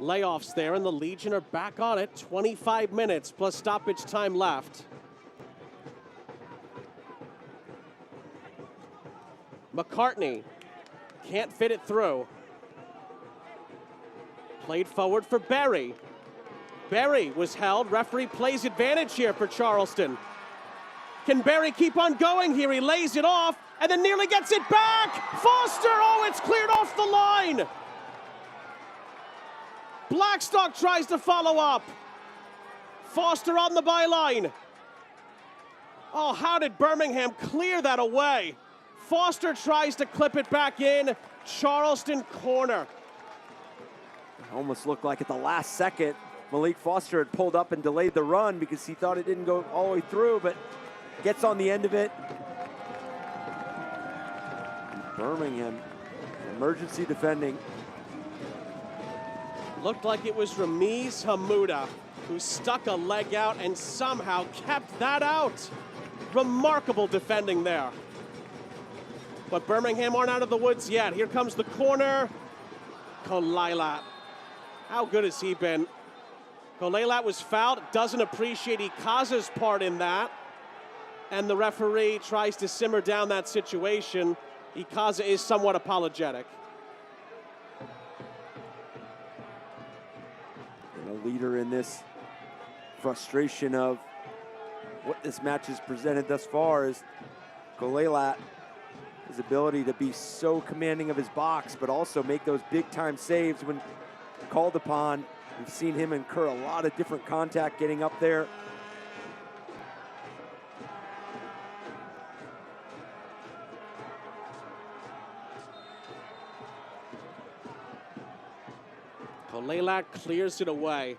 layoffs there, and the Legion are back on it. 25 minutes plus stoppage time left. McCartney can't fit it through. Played forward for Barry. Barry was held. Referee plays advantage here for Charleston. Can Barry keep on going here? He lays it off and then nearly gets it back. Foster, oh, it's cleared off the line. Blackstock tries to follow up. Foster on the byline. Oh, how did Birmingham clear that away? Foster tries to clip it back in. Charleston corner. It almost looked like at the last second, Malik Foster had pulled up and delayed the run because he thought it didn't go all the way through, but gets on the end of it. Birmingham, emergency defending. Looked like it was Ramiz Hamuda who stuck a leg out and somehow kept that out. Remarkable defending there. But Birmingham aren't out of the woods yet. Here comes the corner. Koleila. How good has he been? Koleila was fouled. Doesn't appreciate Ikaza's part in that. And the referee tries to simmer down that situation. Ikaza is somewhat apologetic. And a leader in this frustration of what this match has presented thus far is Kolelat, his ability to be so commanding of his box, but also make those big time saves when called upon. We've seen him incur a lot of different contact getting up there. Kolelat clears it away.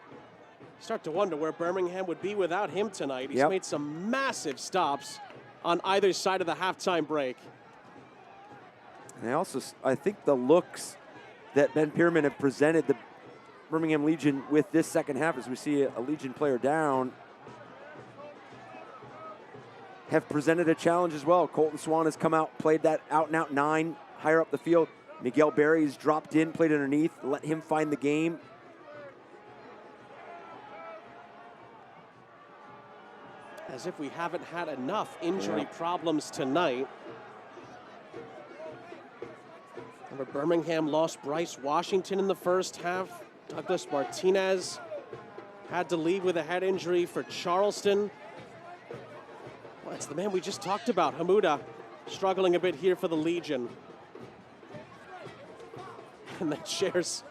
Start to wonder where Birmingham would be without him tonight. He's made some massive stops on either side of the halftime break. And I think the looks that Ben Pierman have presented the Birmingham Legion with this second half, as we see a Legion player down, have presented a challenge as well. Colton Swan has come out, played that out-and-out 9 higher up the field. Miguel Berry's dropped in, played underneath, let him find the game. As if we haven't had enough injury problems tonight. Remember, Birmingham lost Bryce Washington in the first half. Douglas Martinez had to leave with a head injury for Charleston. Well, it's the man we just talked about, Hamuda, struggling a bit here for the Legion. And then shares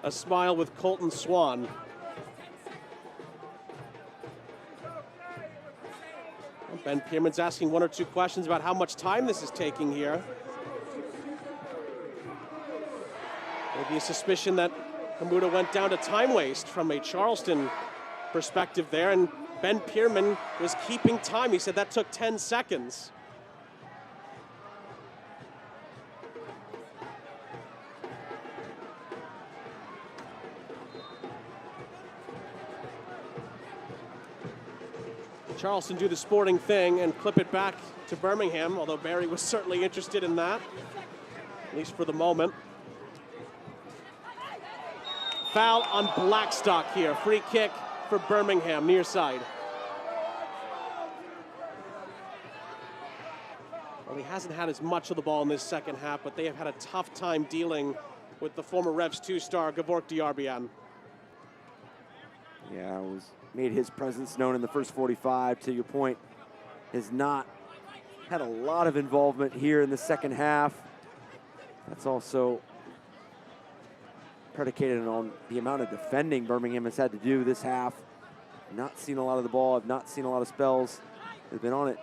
a smile with Colton Swan. Well, Ben Pierman's asking 1 or 2 questions about how much time this is taking here. Maybe a suspicion that Hamuda went down to time waste from a Charleston perspective there, and Ben Pierman was keeping time. He said that took 10 seconds. Charleston do the sporting thing and clip it back to Birmingham, although Barry was certainly interested in that, at least for the moment. Foul on Blackstock here. Free kick for Birmingham, near side. Well, he hasn't had as much of the ball in this second half, but they have had a tough time dealing with the former Revs 2-star Gavork Diarbian. Yeah, made his presence known in the first 45, to your point. Has not had a lot of involvement here in the second half. That's also predicated on the amount of defending Birmingham has had to do this half. Not seen a lot of the ball, I've not seen a lot of spells. They've been on it.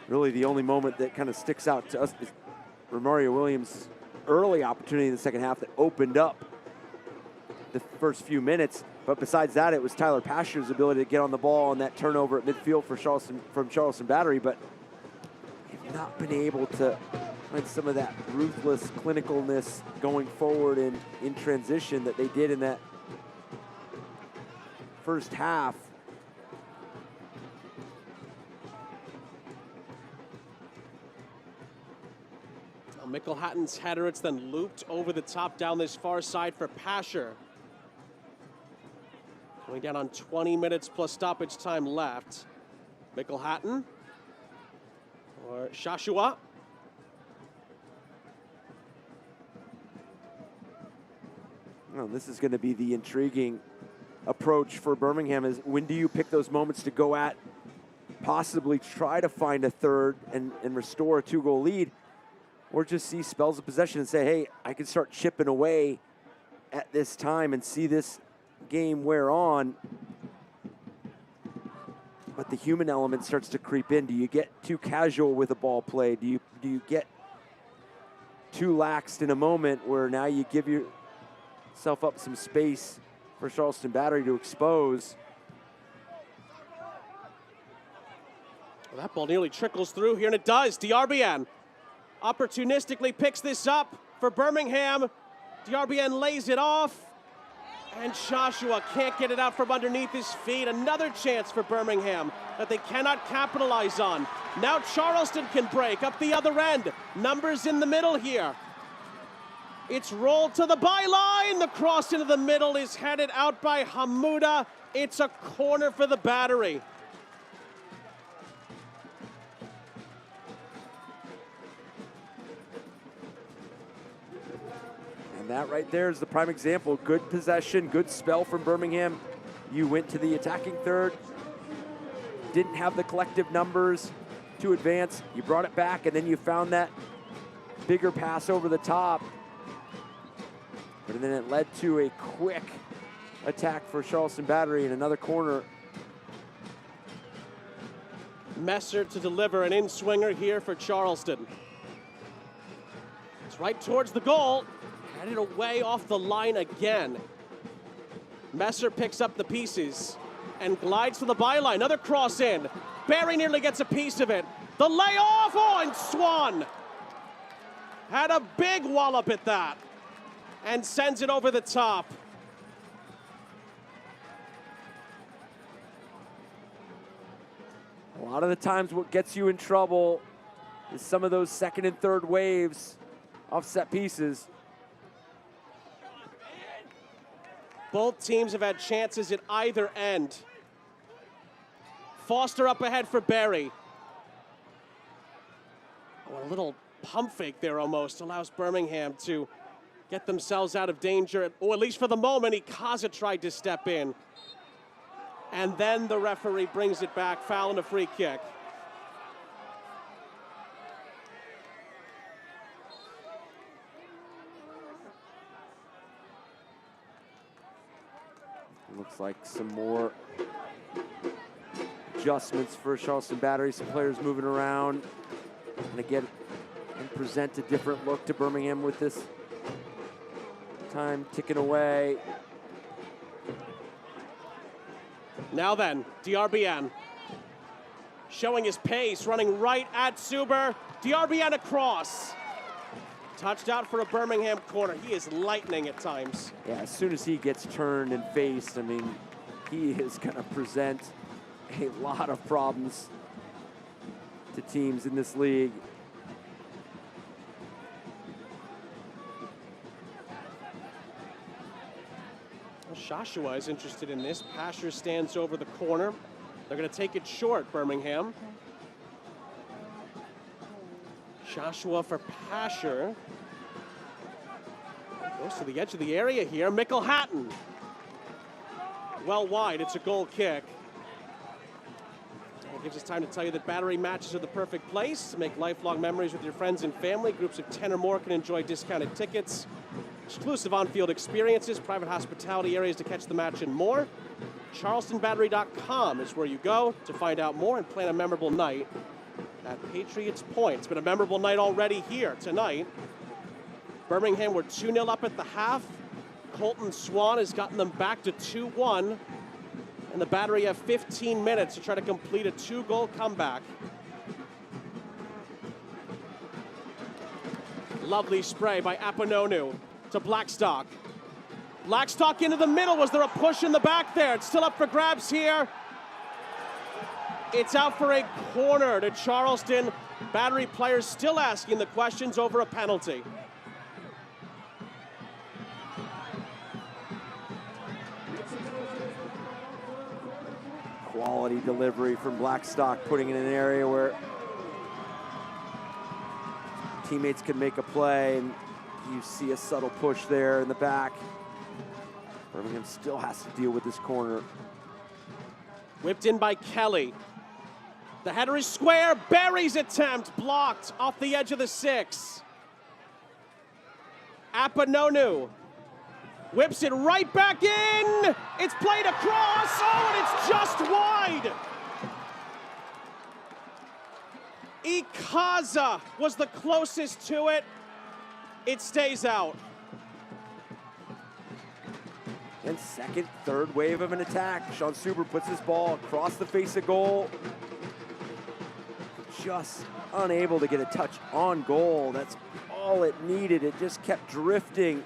Really the only moment that kind of sticks out to us is Romario Williams' early opportunity in the second half that opened up the first few minutes. But besides that, it was Tyler Pasher's ability to get on the ball and that turnover at midfield for Charleston Battery, but have not been able to find some of that ruthless clinicalness going forward in transition that they did in that first half. Mickelhatton's header, it's then looped over the top down this far side for Pasher. Going down on 20 minutes plus stoppage time left. Mickelhatton or Shashua. Well, this is going to be the intriguing approach for Birmingham, is when do you pick those moments to go at, possibly try to find a third and restore a 2-goal lead, or just see spells of possession and say, hey, I can start chipping away at this time and see this game wear on. But the human element starts to creep in. Do you get too casual with a ball play? Do you get too laxed in a moment where now you give yourself up some space for Charleston Battery to expose? Well, that ball nearly trickles through here, and it does. Diarbian opportunistically picks this up for Birmingham. Diarbian lays it off, and Joshua can't get it out from underneath his feet. Another chance for Birmingham that they cannot capitalize on. Now Charleston can break up the other end. Numbers in the middle here. It's rolled to the byline. The cross into the middle is headed out by Hamuda. It's a corner for the Battery. And that right there is the prime example. Good possession, good spell from Birmingham. You went to the attacking third, didn't have the collective numbers to advance. You brought it back, and then you found that bigger pass over the top. But then it led to a quick attack for Charleston Battery in another corner. Messer to deliver an in-swinger here for Charleston. It's right towards the goal. Headed away off the line again. Messer picks up the pieces and glides to the byline. Another cross in. Barry nearly gets a piece of it. The layoff, oh, and Swan had a big wallop at that and sends it over the top. A lot of the times what gets you in trouble is some of those second and third waves off set pieces. Both teams have had chances at either end. Foster up ahead for Barry. Oh, a little pump fake there almost allows Birmingham to get themselves out of danger, or at least for the moment. Ikaza tried to step in. And then the referee brings it back, foul and a free kick. Looks like some more adjustments for Charleston Battery. Some players moving around. And again, and present a different look to Birmingham with this time ticking away. Now then, DRBN showing his pace, running right at Suber. DRBN across. Touched out for a Birmingham corner. He is lightning at times. Yeah, as soon as he gets turned and faced, I mean, he is going to present a lot of problems to teams in this league. Well, Shashua is interested in this. Pasher stands over the corner. They're going to take it short, Birmingham. Shashua for Pasher. Goes to the edge of the area here. Michael Hatton. Well wide. It's a goal kick. It gives us time to tell you that Battery matches are the perfect place to make lifelong memories with your friends and family. Groups of 10 or more can enjoy discounted tickets, exclusive on-field experiences, private hospitality areas to catch the match, and more. CharlestonBattery.com is where you go to find out more and plan a memorable night at Patriots Point. It's been a memorable night already here tonight. Birmingham were 2-0 up at the half. Colton Swan has gotten them back to 2-1. And the Battery have 15 minutes to try to complete a 2-goal comeback. Lovely spray by Apononu to Blackstock. Blackstock into the middle. Was there a push in the back there? It's still up for grabs here. It's out for a corner to Charleston. Battery players still asking the questions over a penalty. Quality delivery from Blackstock, putting it in an area where teammates can make a play, and you see a subtle push there in the back. Birmingham still has to deal with this corner. Whipped in by Kelly. The header is square. Barry's attempt blocked off the edge of the 6. Apononu whips it right back in. It's played across. Oh, and it's just wide. Ikaza was the closest to it. It stays out. And second, third wave of an attack. Sean Suber puts his ball across the face of goal. Just unable to get a touch on goal. That's all it needed. It just kept drifting.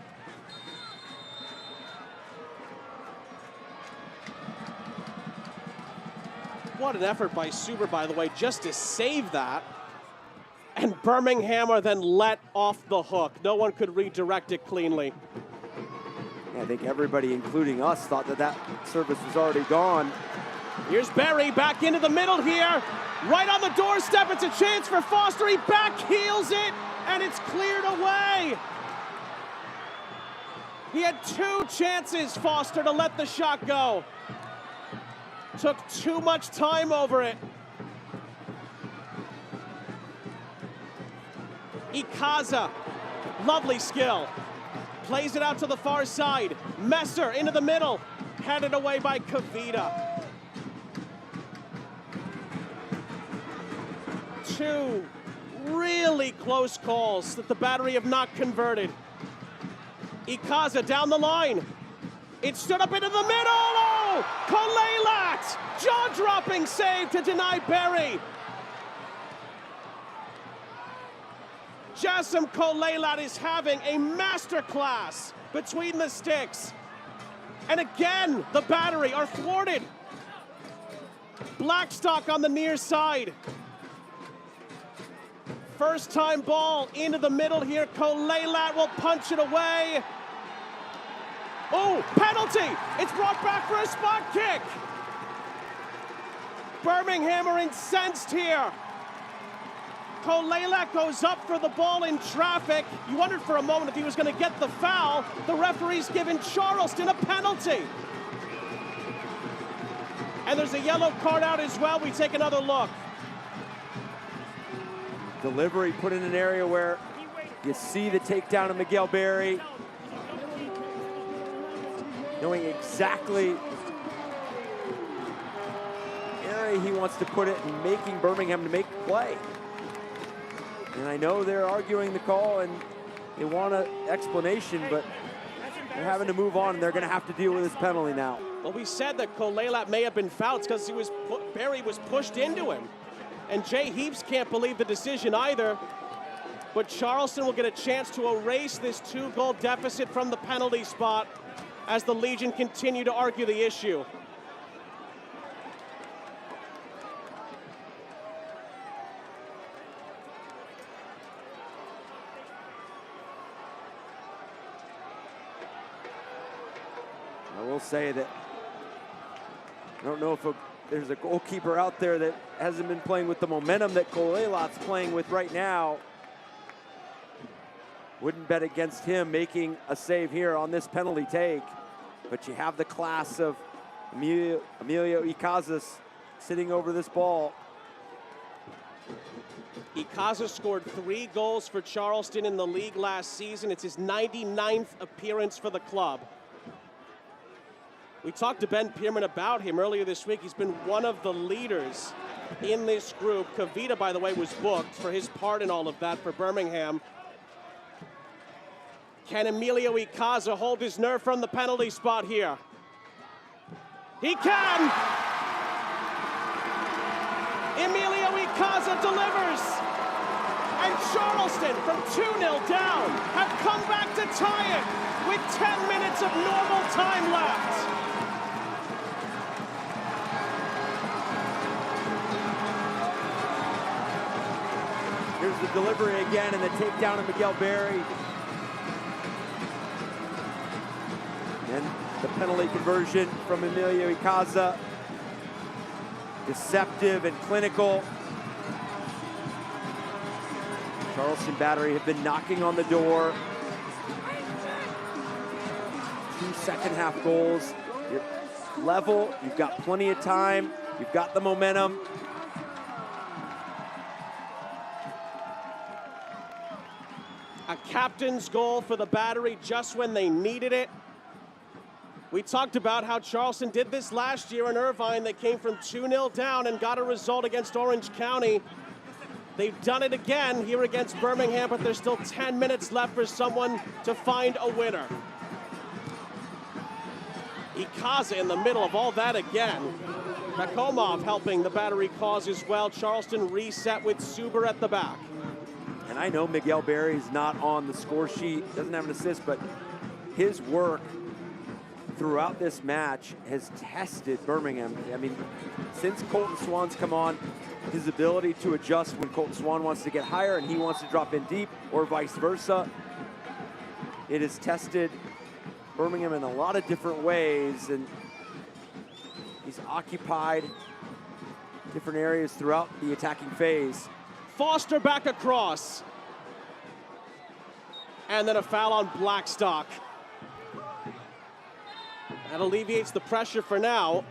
What an effort by Suber, by the way, just to save that. And Birmingham are then let off the hook. No one could redirect it cleanly. I think everybody, including us, thought that that service was already gone. Here's Barry back into the middle here. Right on the doorstep, it's a chance for Foster. He back heels it, and it's cleared away. He had 2 chances, Foster, to let the shot go. Took too much time over it. Ikaza, lovely skill. Plays it out to the far side. Messer into the middle. Headed away by Kavita. Two really close calls that the Battery have not converted. Ikaza down the line. It stood up into the middle. Oh! Kolelat! Jaw-dropping save to deny Berry. Jassim Kolelat is having a masterclass between the sticks. And again, the Battery are thwarted. Blackstock on the near side. First time ball into the middle here. Kolelat will punch it away. Oh, penalty! It's brought back for a spot kick. Birmingham are incensed here. Kolelat goes up for the ball in traffic. You wondered for a moment if he was going to get the foul. The referee's given Charleston a penalty. And there's a yellow card out as well. We take another look. Delivery put in an area where you see the takedown of Miguel Berry. Knowing exactly area he wants to put it and making Birmingham to make the play. And I know they're arguing the call and they want an explanation, but they're having to move on and they're going to have to deal with this penalty now. Well, we said that Kolelat may have been fouled because Berry was pushed into him. And Jay Heaps can't believe the decision either. But Charleston will get a chance to erase this 2-goal deficit from the penalty spot as the Legion continue to argue the issue. I will say that I don't know if there's a goalkeeper out there that hasn't been playing with the momentum that Kolelat's playing with right now. Wouldn't bet against him making a save here on this penalty take. But you have the class of Emilio Ikaza sitting over this ball. Ikaza scored 3 goals for Charleston in the league last season. It's his 99th appearance for the club. We talked to Ben Pierman about him earlier this week. He's been one of the leaders in this group. Kavita, by the way, was booked for his part in all of that for Birmingham. Can Emilio Ikaza hold his nerve from the penalty spot here? He can! Emilio Ikaza delivers! And Charleston, from 2-0 down, have come back to tie it with 10 minutes of normal time left. Here's the delivery again and the takedown of Miguel Berry. And the penalty conversion from Emilio Ikaza. Deceptive and clinical. Charleston Battery have been knocking on the door. 2 second-half goals. You're level, you've got plenty of time, you've got the momentum. A captain's goal for the Battery just when they needed it. We talked about how Charleston did this last year in Irvine. They came from 2-0 down and got a result against Orange County. They've done it again here against Birmingham, but there's still 10 minutes left for someone to find a winner. Ikaza in the middle of all that again. Nakomov helping the Battery cause as well. Charleston reset with Suber at the back. And I know Miguel Berry is not on the score sheet, doesn't have an assist, but his work throughout this match has tested Birmingham. I mean, since Colton Swan's come on, his ability to adjust when Colton Swan wants to get higher and he wants to drop in deep, or vice versa, it has tested Birmingham in a lot of different ways, and he's occupied different areas throughout the attacking phase. Foster back across. And then a foul on Blackstock. That alleviates the pressure for now.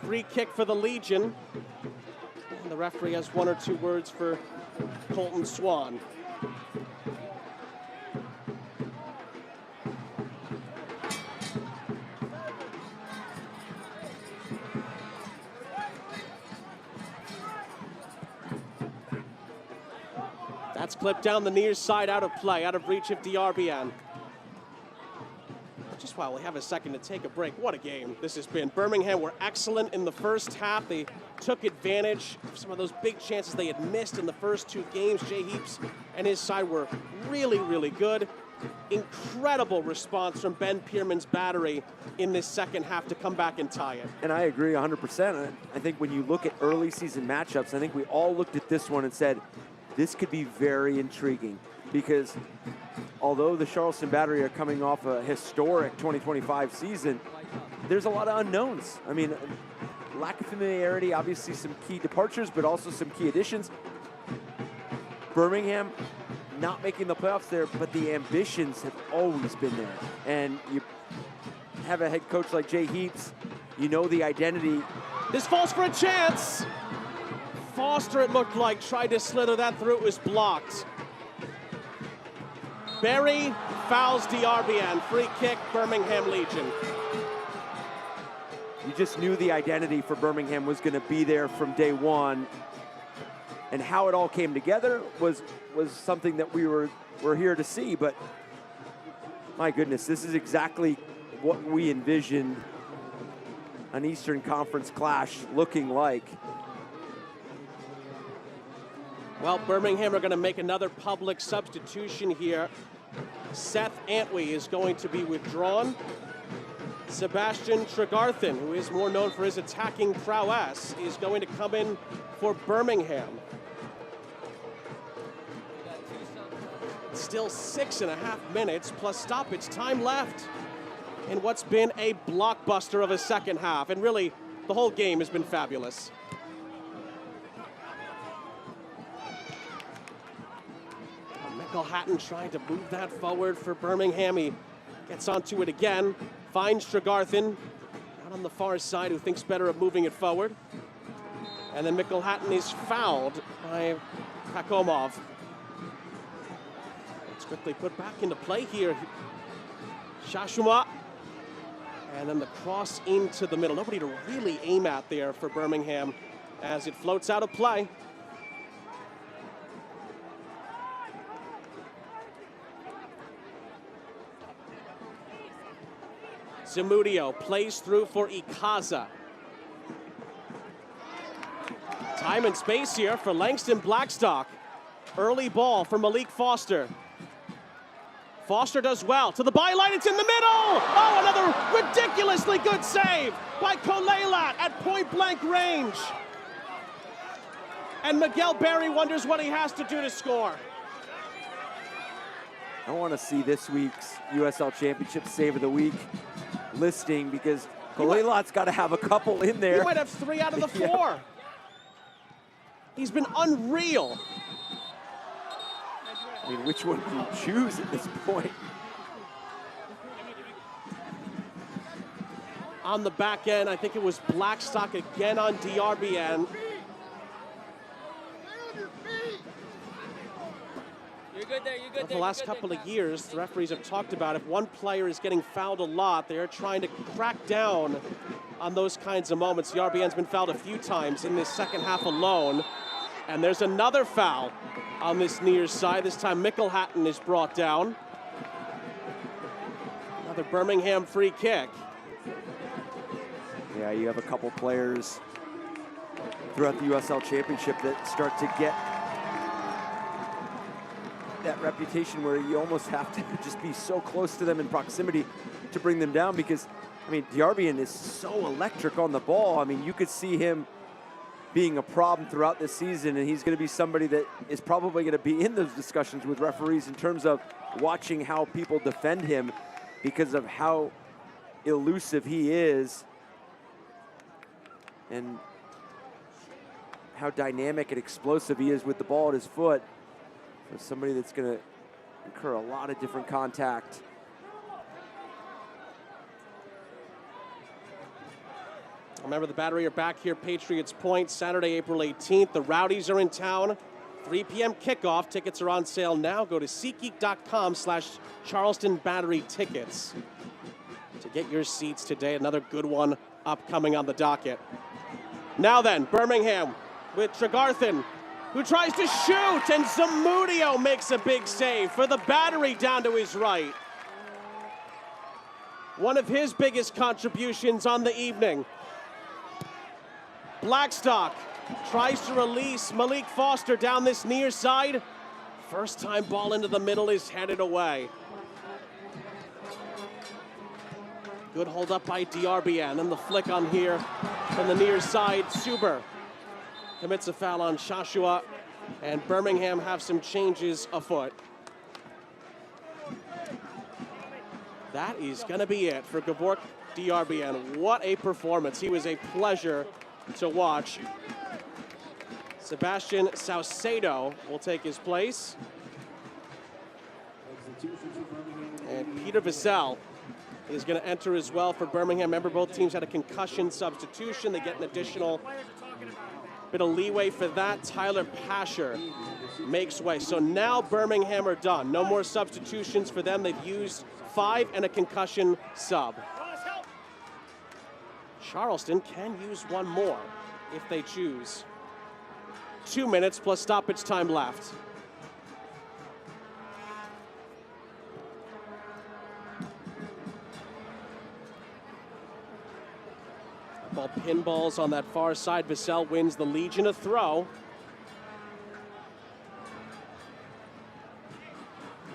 Free kick for the Legion. And the referee has one or two words for Colton Swan. That's clipped down the near side, out of play, out of reach of DRBN. Just while we have a second to take a break, what a game this has been. Birmingham were excellent in the first half. They took advantage of some of those big chances they had missed in the first two games. Jay Heaps and his side were really, really good. Incredible response from Ben Pierman's battery in this second half to come back and tie it. And I agree 100%. I think when you look at early season matchups, I think we all looked at this one and said, this could be very intriguing, because although the Charleston Battery are coming off a historic 2025 season, there's a lot of unknowns. I mean, lack of familiarity, obviously some key departures, but also some key additions. Birmingham not making the playoffs there, but the ambitions have always been there. And you have a head coach like Jay Heaps, you know the identity. This falls for a chance. Foster, it looked like, tried to slither that through. It was blocked. Berry fouls DRBN. Free kick, Birmingham Legion. You just knew the identity for Birmingham was going to be there from day one. And how it all came together was something that we were here to see. But my goodness, this is exactly what we envisioned an Eastern Conference clash looking like. Well, Birmingham are going to make another public substitution here. Seth Antwi is going to be withdrawn. Sebastian Tregarthen, who is more known for his attacking prowess, is going to come in for Birmingham. Still 6.5 minutes plus stoppage time left in what's been a blockbuster of a second half. And really, the whole game has been fabulous. Hatton trying to move that forward for Birmingham. He gets onto it again, finds Tregarthen out on the far side, who thinks better of moving it forward. And then Mikkel Hatton is fouled by Pakomov. It's quickly put back into play here. Shashuma. And then the cross into the middle. Nobody to really aim at there for Birmingham as it floats out of play. Zamudio plays through for Ikaza. Time and space here for Langston Blackstock. Early ball for Malik Foster. Foster does well to the byline, it's in the middle! Oh, another ridiculously good save by Kolelat at point blank range. And Miguel Berry wonders what he has to do to score. I want to see this week's USL Championship Save of the Week listing, because Kolelat's got to have a couple in there. He might have 3 out of the 4. Yeah. He's been unreal. I mean, which one do you choose at this point? On the back end, I think it was Blackstock again on DRBN. For the last couple of years, the referees have talked about if one player is getting fouled a lot, they are trying to crack down on those kinds of moments. The RBN's been fouled a few times in this second half alone. And there's another foul on this near side. This time Mikkel Hatton is brought down. Another Birmingham free kick. Yeah, you have a couple players throughout the USL Championship that start to get that reputation where you almost have to just be so close to them in proximity to bring them down, because, I mean, DRBN is so electric on the ball. I mean, you could see him being a problem throughout this season, and he's going to be somebody that is probably going to be in those discussions with referees in terms of watching how people defend him because of how elusive he is and how dynamic and explosive he is with the ball at his foot. So somebody that's going to incur a lot of different contact. Remember, the Battery are back here, Patriots Point, Saturday, April 18th. The Rowdies are in town. 3 p.m. kickoff. Tickets are on sale now. Go to SeatGeek.com/Charleston Battery tickets to get your seats today. Another good one upcoming on the docket. Now then, Birmingham with Tregarthen, who tries to shoot, and Zamudio makes a big save for the Battery down to his right. One of his biggest contributions on the evening. Blackstock tries to release Malik Foster down this near side. First time ball into the middle is headed away. Good hold up by DRBN, and the flick on here from the near side. Suber commits a foul on Shashua, and Birmingham have some changes afoot. That is gonna be it for Gavork DRBN. What a performance. He was a pleasure to watch. Sebastian Saucedo will take his place. And Peter Vassell is going to enter as well for Birmingham. Remember, both teams had a concussion substitution. They get an additional bit of leeway for that. Tyler Pasher makes way. So now Birmingham are done. No more substitutions for them. They've used 5 and a concussion sub. Charleston can use one more if they choose. 2 minutes plus stoppage time left. Ball pinballs on that far side. Vassell wins the Legion a throw.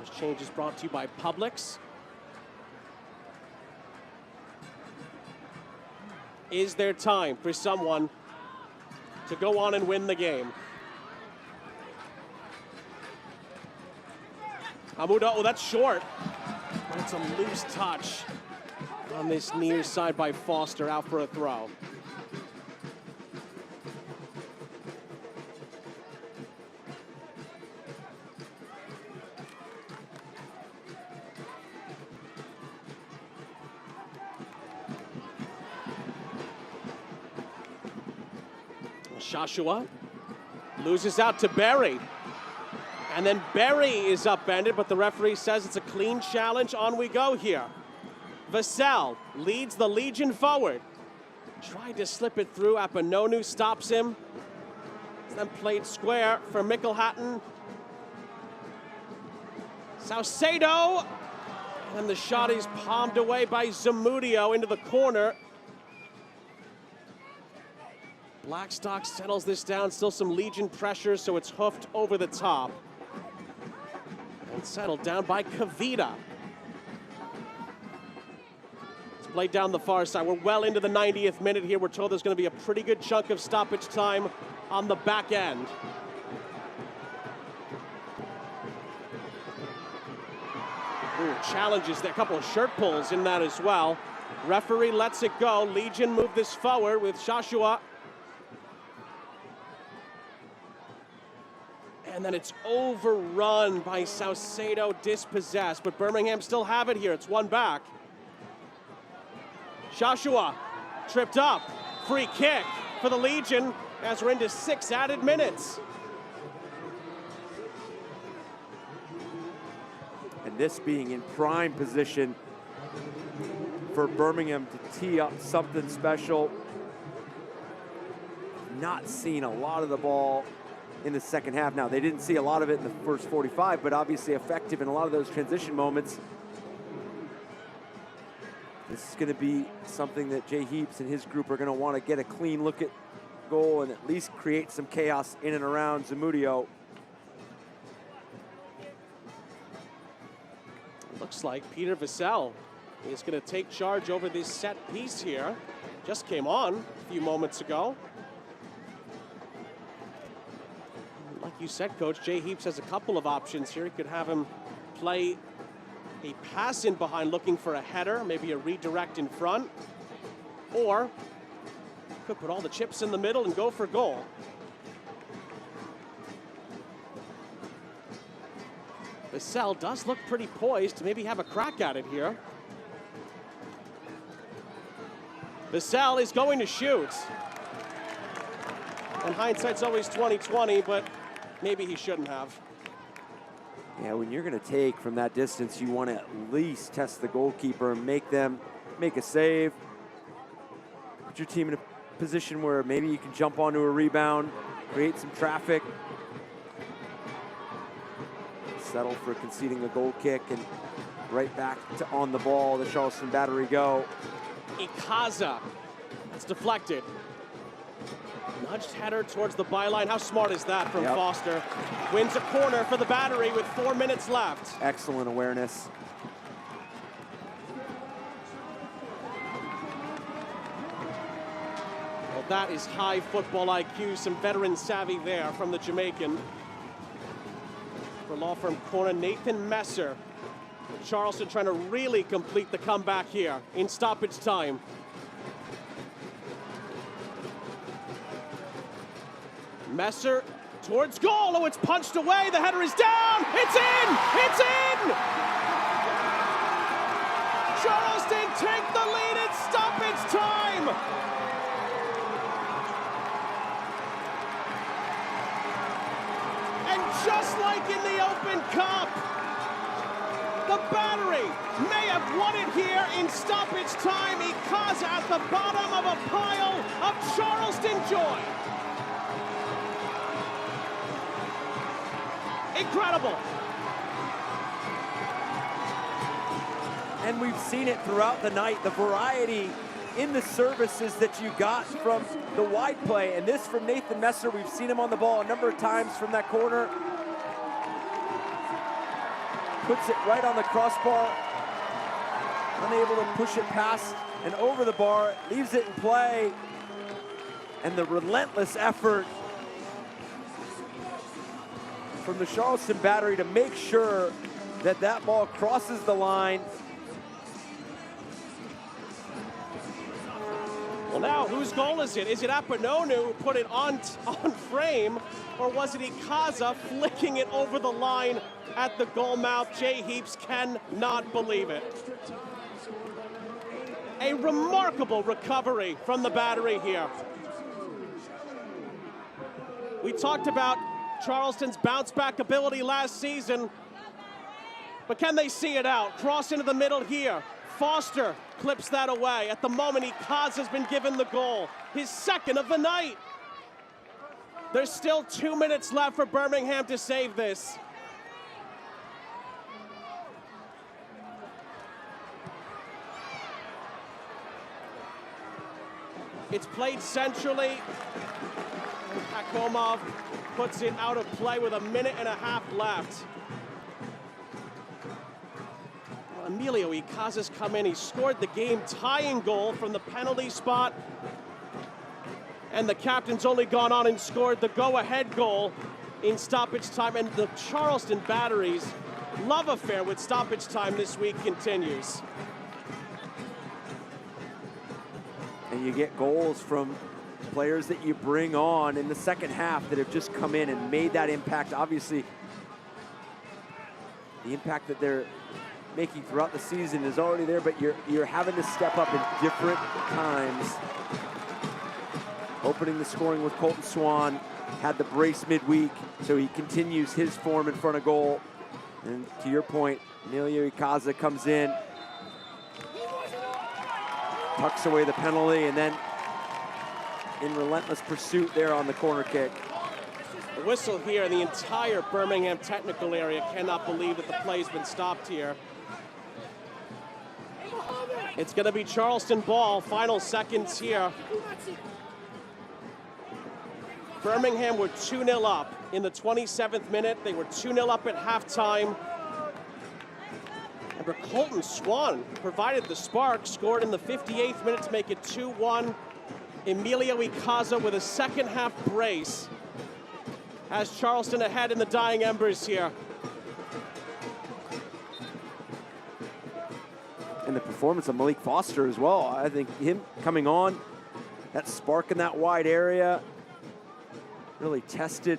This change is brought to you by Publix. Is there time for someone to go on and win the game? Amuda, oh, that's short. But it's a loose touch on this near side by Foster, out for a throw. Shashua loses out to Berry. And then Berry is upended, but the referee says it's a clean challenge. On we go here. Vassell leads the Legion forward. Tried to slip it through. Apononu stops him. Then played square for Mickelhatton. Saucedo. And the shot is palmed away by Zamudio into the corner. Blackstock settles this down. Still some Legion pressure, so it's hoofed over the top. And settled down by Kavita. It's played down the far side. We're well into the 90th minute here. We're told there's going to be a pretty good chunk of stoppage time on the back end. Ooh, challenges there. A couple of shirt pulls in that as well. Referee lets it go. Legion move this forward with Shashua. And then it's overrun by Saucedo, dispossessed. But Birmingham still have it here. It's one back. Shashua tripped up. Free kick for the Legion as we're into 6 added minutes. And this being in prime position for Birmingham to tee up something special. Not seeing a lot of the ball in the second half. Now, they didn't see a lot of it in the first 45, but obviously effective in a lot of those transition moments. This is going to be something that Jay Heaps and his group are going to want to get a clean look at goal and at least create some chaos in and around Zamudio. Looks like Peter Vassell is going to take charge over this set piece here. Just came on a few moments ago. Like you said, Coach, Jay Heaps has a couple of options here. He could have him play a pass in behind looking for a header, maybe a redirect in front, or could put all the chips in the middle and go for goal. Vassell does look pretty poised to maybe have a crack at it here. Vassell is going to shoot. And hindsight's always 20/20, but maybe he shouldn't have. Yeah, when you're going to take from that distance, you want to at least test the goalkeeper and make them make a save. Put your team in a position where maybe you can jump onto a rebound, create some traffic. Settle for conceding a goal kick, and right back to on the ball, the Charleston Battery go. Ikaza, it's deflected. Nudged header towards the byline. How smart is that from Foster? Wins a corner for the Battery with 4 minutes left. Excellent awareness. Well, that is high football IQ, some veteran savvy there from the Jamaican. For law firm corner, Nathan Messer. Charleston trying to really complete the comeback here in stoppage time. Messer towards goal. Oh, it's punched away. The header is down. It's in. It's in. Charleston take the lead at stoppage time. And just like in the Open Cup, the Battery may have won it here in stoppage time. Ikaza at the bottom of a pile of Charleston joy. Incredible. And we've seen it throughout the night, the variety in the services that you got from the wide play. And this from Nathan Messer, we've seen him on the ball a number of times from that corner. Puts it right on the crossbar, unable to push it past and over the bar, leaves it in play. And the relentless effort from the Charleston Battery to make sure that that ball crosses the line. Well, now, whose goal is it? Is it Apononu who put it on frame, or was it Ikaza flicking it over the line at the goal mouth? Jay Heaps cannot believe it. A remarkable recovery from the Battery here. We talked about Charleston's bounce-back ability last season, but can they see it out? Cross into the middle here. Foster clips that away. At the moment, Ikaza's been given the goal, his second of the night. There's still 2 minutes left for Birmingham to save this. It's played centrally. Akomov puts it out of play with 1.5 minutes left. Well, Emilio Ikaza's come in. He scored the game-tying goal from the penalty spot. And the captain's only gone on and scored the go-ahead goal in stoppage time. And the Charleston Battery's love affair with stoppage time this week continues. And you get goals from players that you bring on in the second half that have just come in and made that impact. Obviously, the impact that they're making throughout the season is already there, but you're having to step up in different times. Opening the scoring with Colton Swan, had the brace midweek, so he continues his form in front of goal. And to your point, Emilio Ikaza comes in, tucks away the penalty, and then in relentless pursuit there on the corner kick. The whistle here, the entire Birmingham technical area cannot believe that the play's been stopped here. It's going to be Charleston ball, final seconds here. Birmingham were 2-0 up in the 27th minute. They were 2-0 up at halftime. And Colton Swan provided the spark, scored in the 58th minute to make it 2-1. Emilio Ikaza with a second half brace has Charleston ahead in the dying embers here. And the performance of Malik Foster as well. I think him coming on, that spark in that wide area, really tested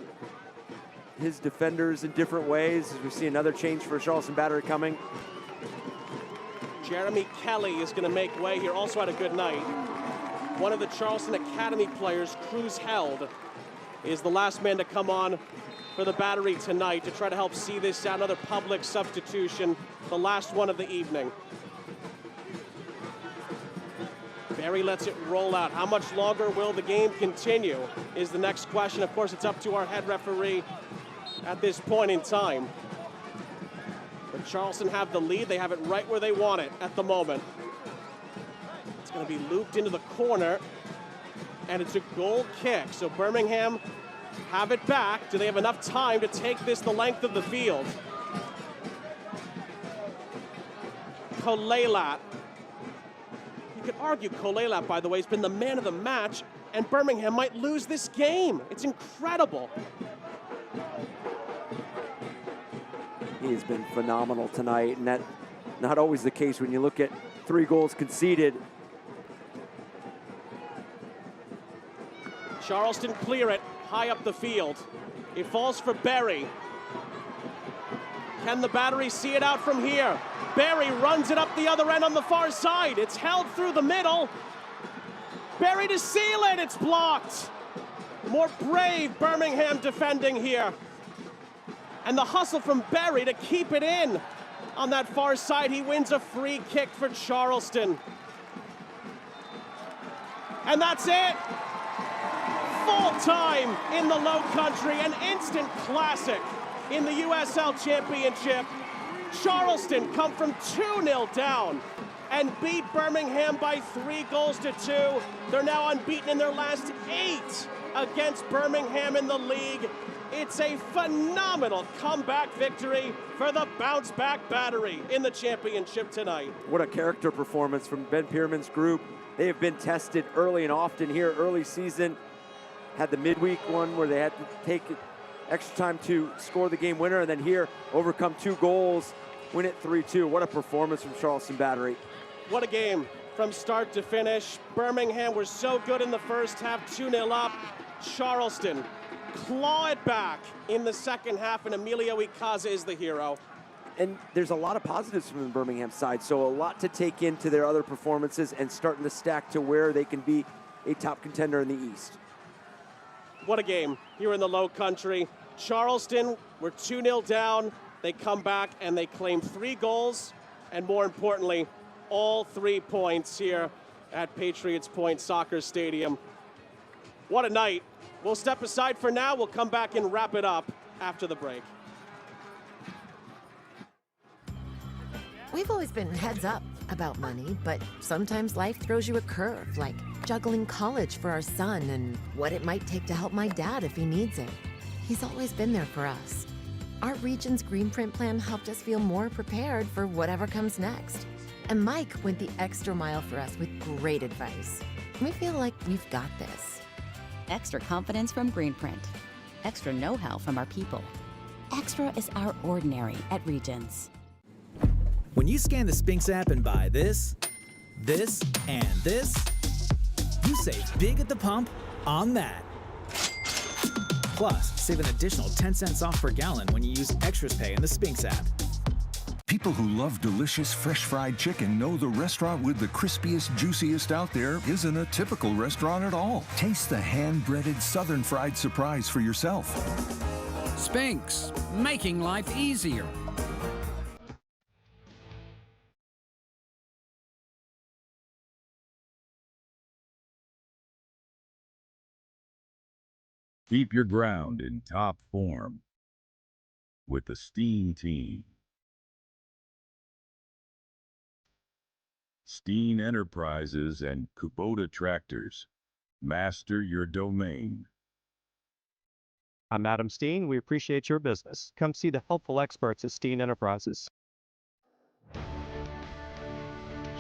his defenders in different ways. As we see another change for Charleston Battery coming. Jeremy Kelly is going to make way here, also had a good night. one of the Charleston Academy players, Cruz Held, is the last man to come on for the Battery tonight to try to help see this out. Another public substitution, the last one of the evening. Barry lets it roll out. How much longer will the game continue is the next question. Of course, it's up to our head referee at this point in time. But Charleston have the lead. They have it right where they want it at the moment. It's going to be looped into the corner, and it's a goal kick. So Birmingham have it back. Do they have enough time to take this the length of the field? Kolelat. You could argue Kolelat, by the way, has been the man of the match, and Birmingham might lose this game. It's incredible. He has been phenomenal tonight, and that's not always the case when you look at 3 goals conceded. Charleston clear it high up the field. It falls for Barry. Can the Battery see it out from here? Barry runs it up the other end on the far side. It's held through the middle. Barry to seal it, it's blocked. More brave Birmingham defending here. And the hustle from Barry to keep it in. On that far side, he wins a free kick for Charleston. And that's it. Full time in the Low Country, an instant classic in the USL Championship. Charleston come from 2-0 down and beat Birmingham by 3-2. They're now unbeaten in their last 8 against Birmingham in the league. It's a phenomenal comeback victory for the Bounce Back Battery in the championship tonight. What a character performance from Ben Pierman's group. They have been tested early and often here, early season. Had the midweek one where they had to take extra time to score the game winner, and then here overcome 2 goals, win it 3-2. What a performance from Charleston Battery. What a game from start to finish. Birmingham were so good in the first half, 2-0 up. Charleston claw it back in the second half, and Emilio Icaza is the hero. And there's a lot of positives from the Birmingham side, so a lot to take into their other performances and starting to stack to where they can be a top contender in the East. What a game here in the Low Country. Charleston were 2-0 down. They come back and they claim 3 goals, and more importantly, all 3 points here at Patriots Point Soccer Stadium. What a night. We'll step aside for now. We'll come back and wrap it up after the break. We've always been heads up about money, but sometimes life throws you a curve, like juggling college for our son and what it might take to help my dad if he needs it. He's always been there for us. Our region's Green Print plan helped us feel more prepared for whatever comes next. And Mike went the extra mile for us with great advice. We feel like we've got this. Extra confidence from Greenprint. Extra know-how from our people. Extra is our ordinary at Regions. When you scan the Spinks app and buy this, and this, you save big at the pump on that. Plus, save an additional 10 cents off per gallon when you use Extras Pay in the Spinks app. People who love delicious fresh fried chicken know the restaurant with the crispiest, juiciest out there isn't a typical restaurant at all. Taste the hand-breaded southern fried surprise for yourself. Spinks, making life easier. Keep your ground in top form with the Steen team. Steen Enterprises and Kubota Tractors. Master your domain. I'm Adam Steen. We appreciate your business. Come see the helpful experts at Steen Enterprises.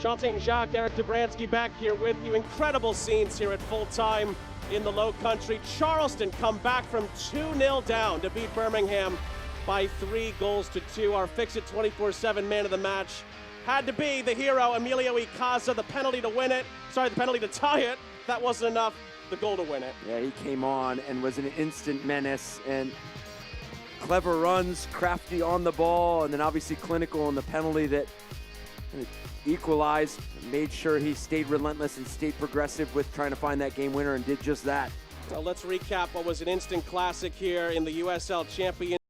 Sean St. Jacques, Eric Dobransky back here with you. Incredible scenes here at full time in the Low Country. Charleston come back from 2-0 down to beat Birmingham by 3-2. Our Fix It 24/7 man of the match had to be the hero, Emilio Icaza. The penalty to win it. Sorry, the penalty to tie it. That wasn't enough. The goal to win it. Yeah, he came on and was an instant menace, and clever runs, crafty on the ball, and then obviously clinical on the penalty that Equalized, made sure he stayed relentless and stayed progressive with trying to find that game winner, and did just that. Well, let's recap what was an instant classic here in the USL Championship.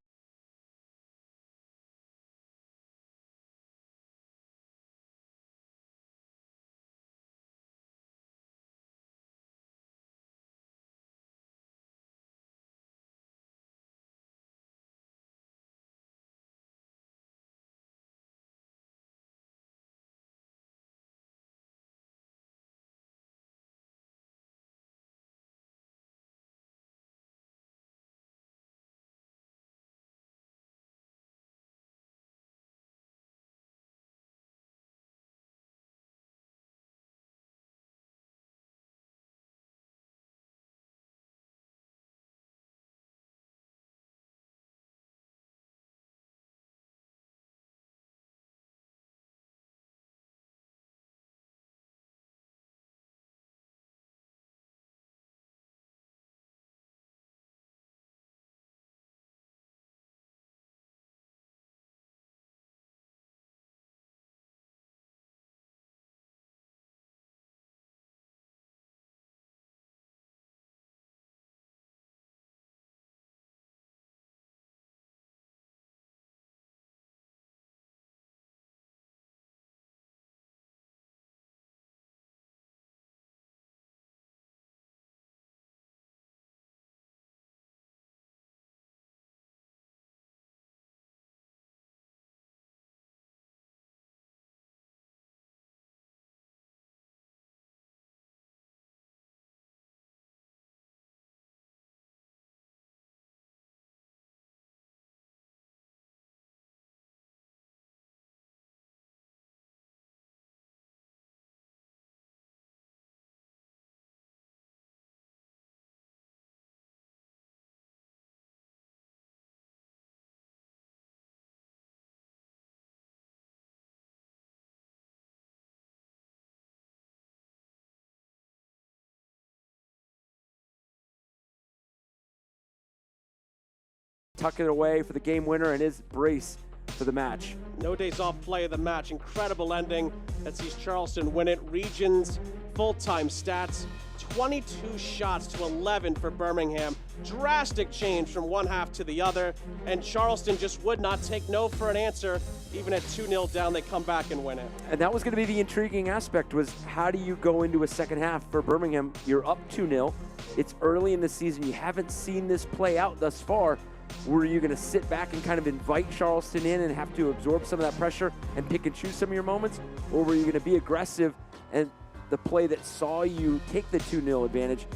Tuck it away for the game winner and his brace for the match. No days off play of the match. Incredible ending that sees Charleston win it. Regions full-time stats, 22 shots to 11 for Birmingham. Drastic change from one half to the other, and Charleston just would not take no for an answer. Even at 2-0 down, they come back and win it. And that was going to be the intriguing aspect, was how do you go into a second half for Birmingham? You're up 2-0. It's early in the season. You haven't seen this play out thus far. Were you going to sit back and kind of invite Charleston in and have to absorb some of that pressure and pick and choose some of your moments? Or were you going to be aggressive and the play that saw you take the 2-0 advantage?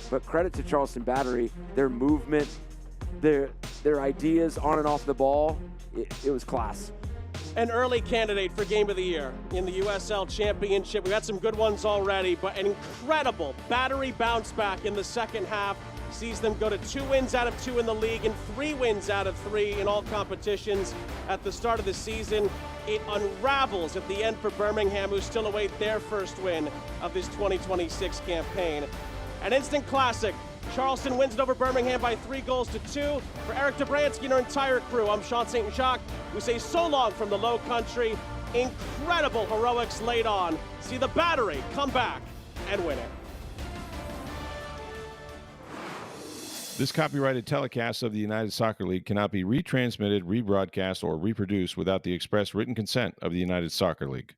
But credit to Charleston Battery, their movement, their ideas on and off the ball, it was class. An early candidate for Game of the Year in the USL Championship. We had some good ones already, but an incredible Battery bounce back in the second half. Sees them go to 2 wins out of 2 in the league and 3 wins out of 3 in all competitions at the start of the season. It unravels at the end for Birmingham, who still await their first win of this 2026 campaign. An instant classic. Charleston wins it over Birmingham by 3-2 for Eric Dobransky and our entire crew. I'm Sean St. Jacques. We say so long from the Low Country. Incredible heroics laid on. See the Battery come back and win it. This copyrighted telecast of the United Soccer League cannot be retransmitted, rebroadcast, or reproduced without the express written consent of the United Soccer League.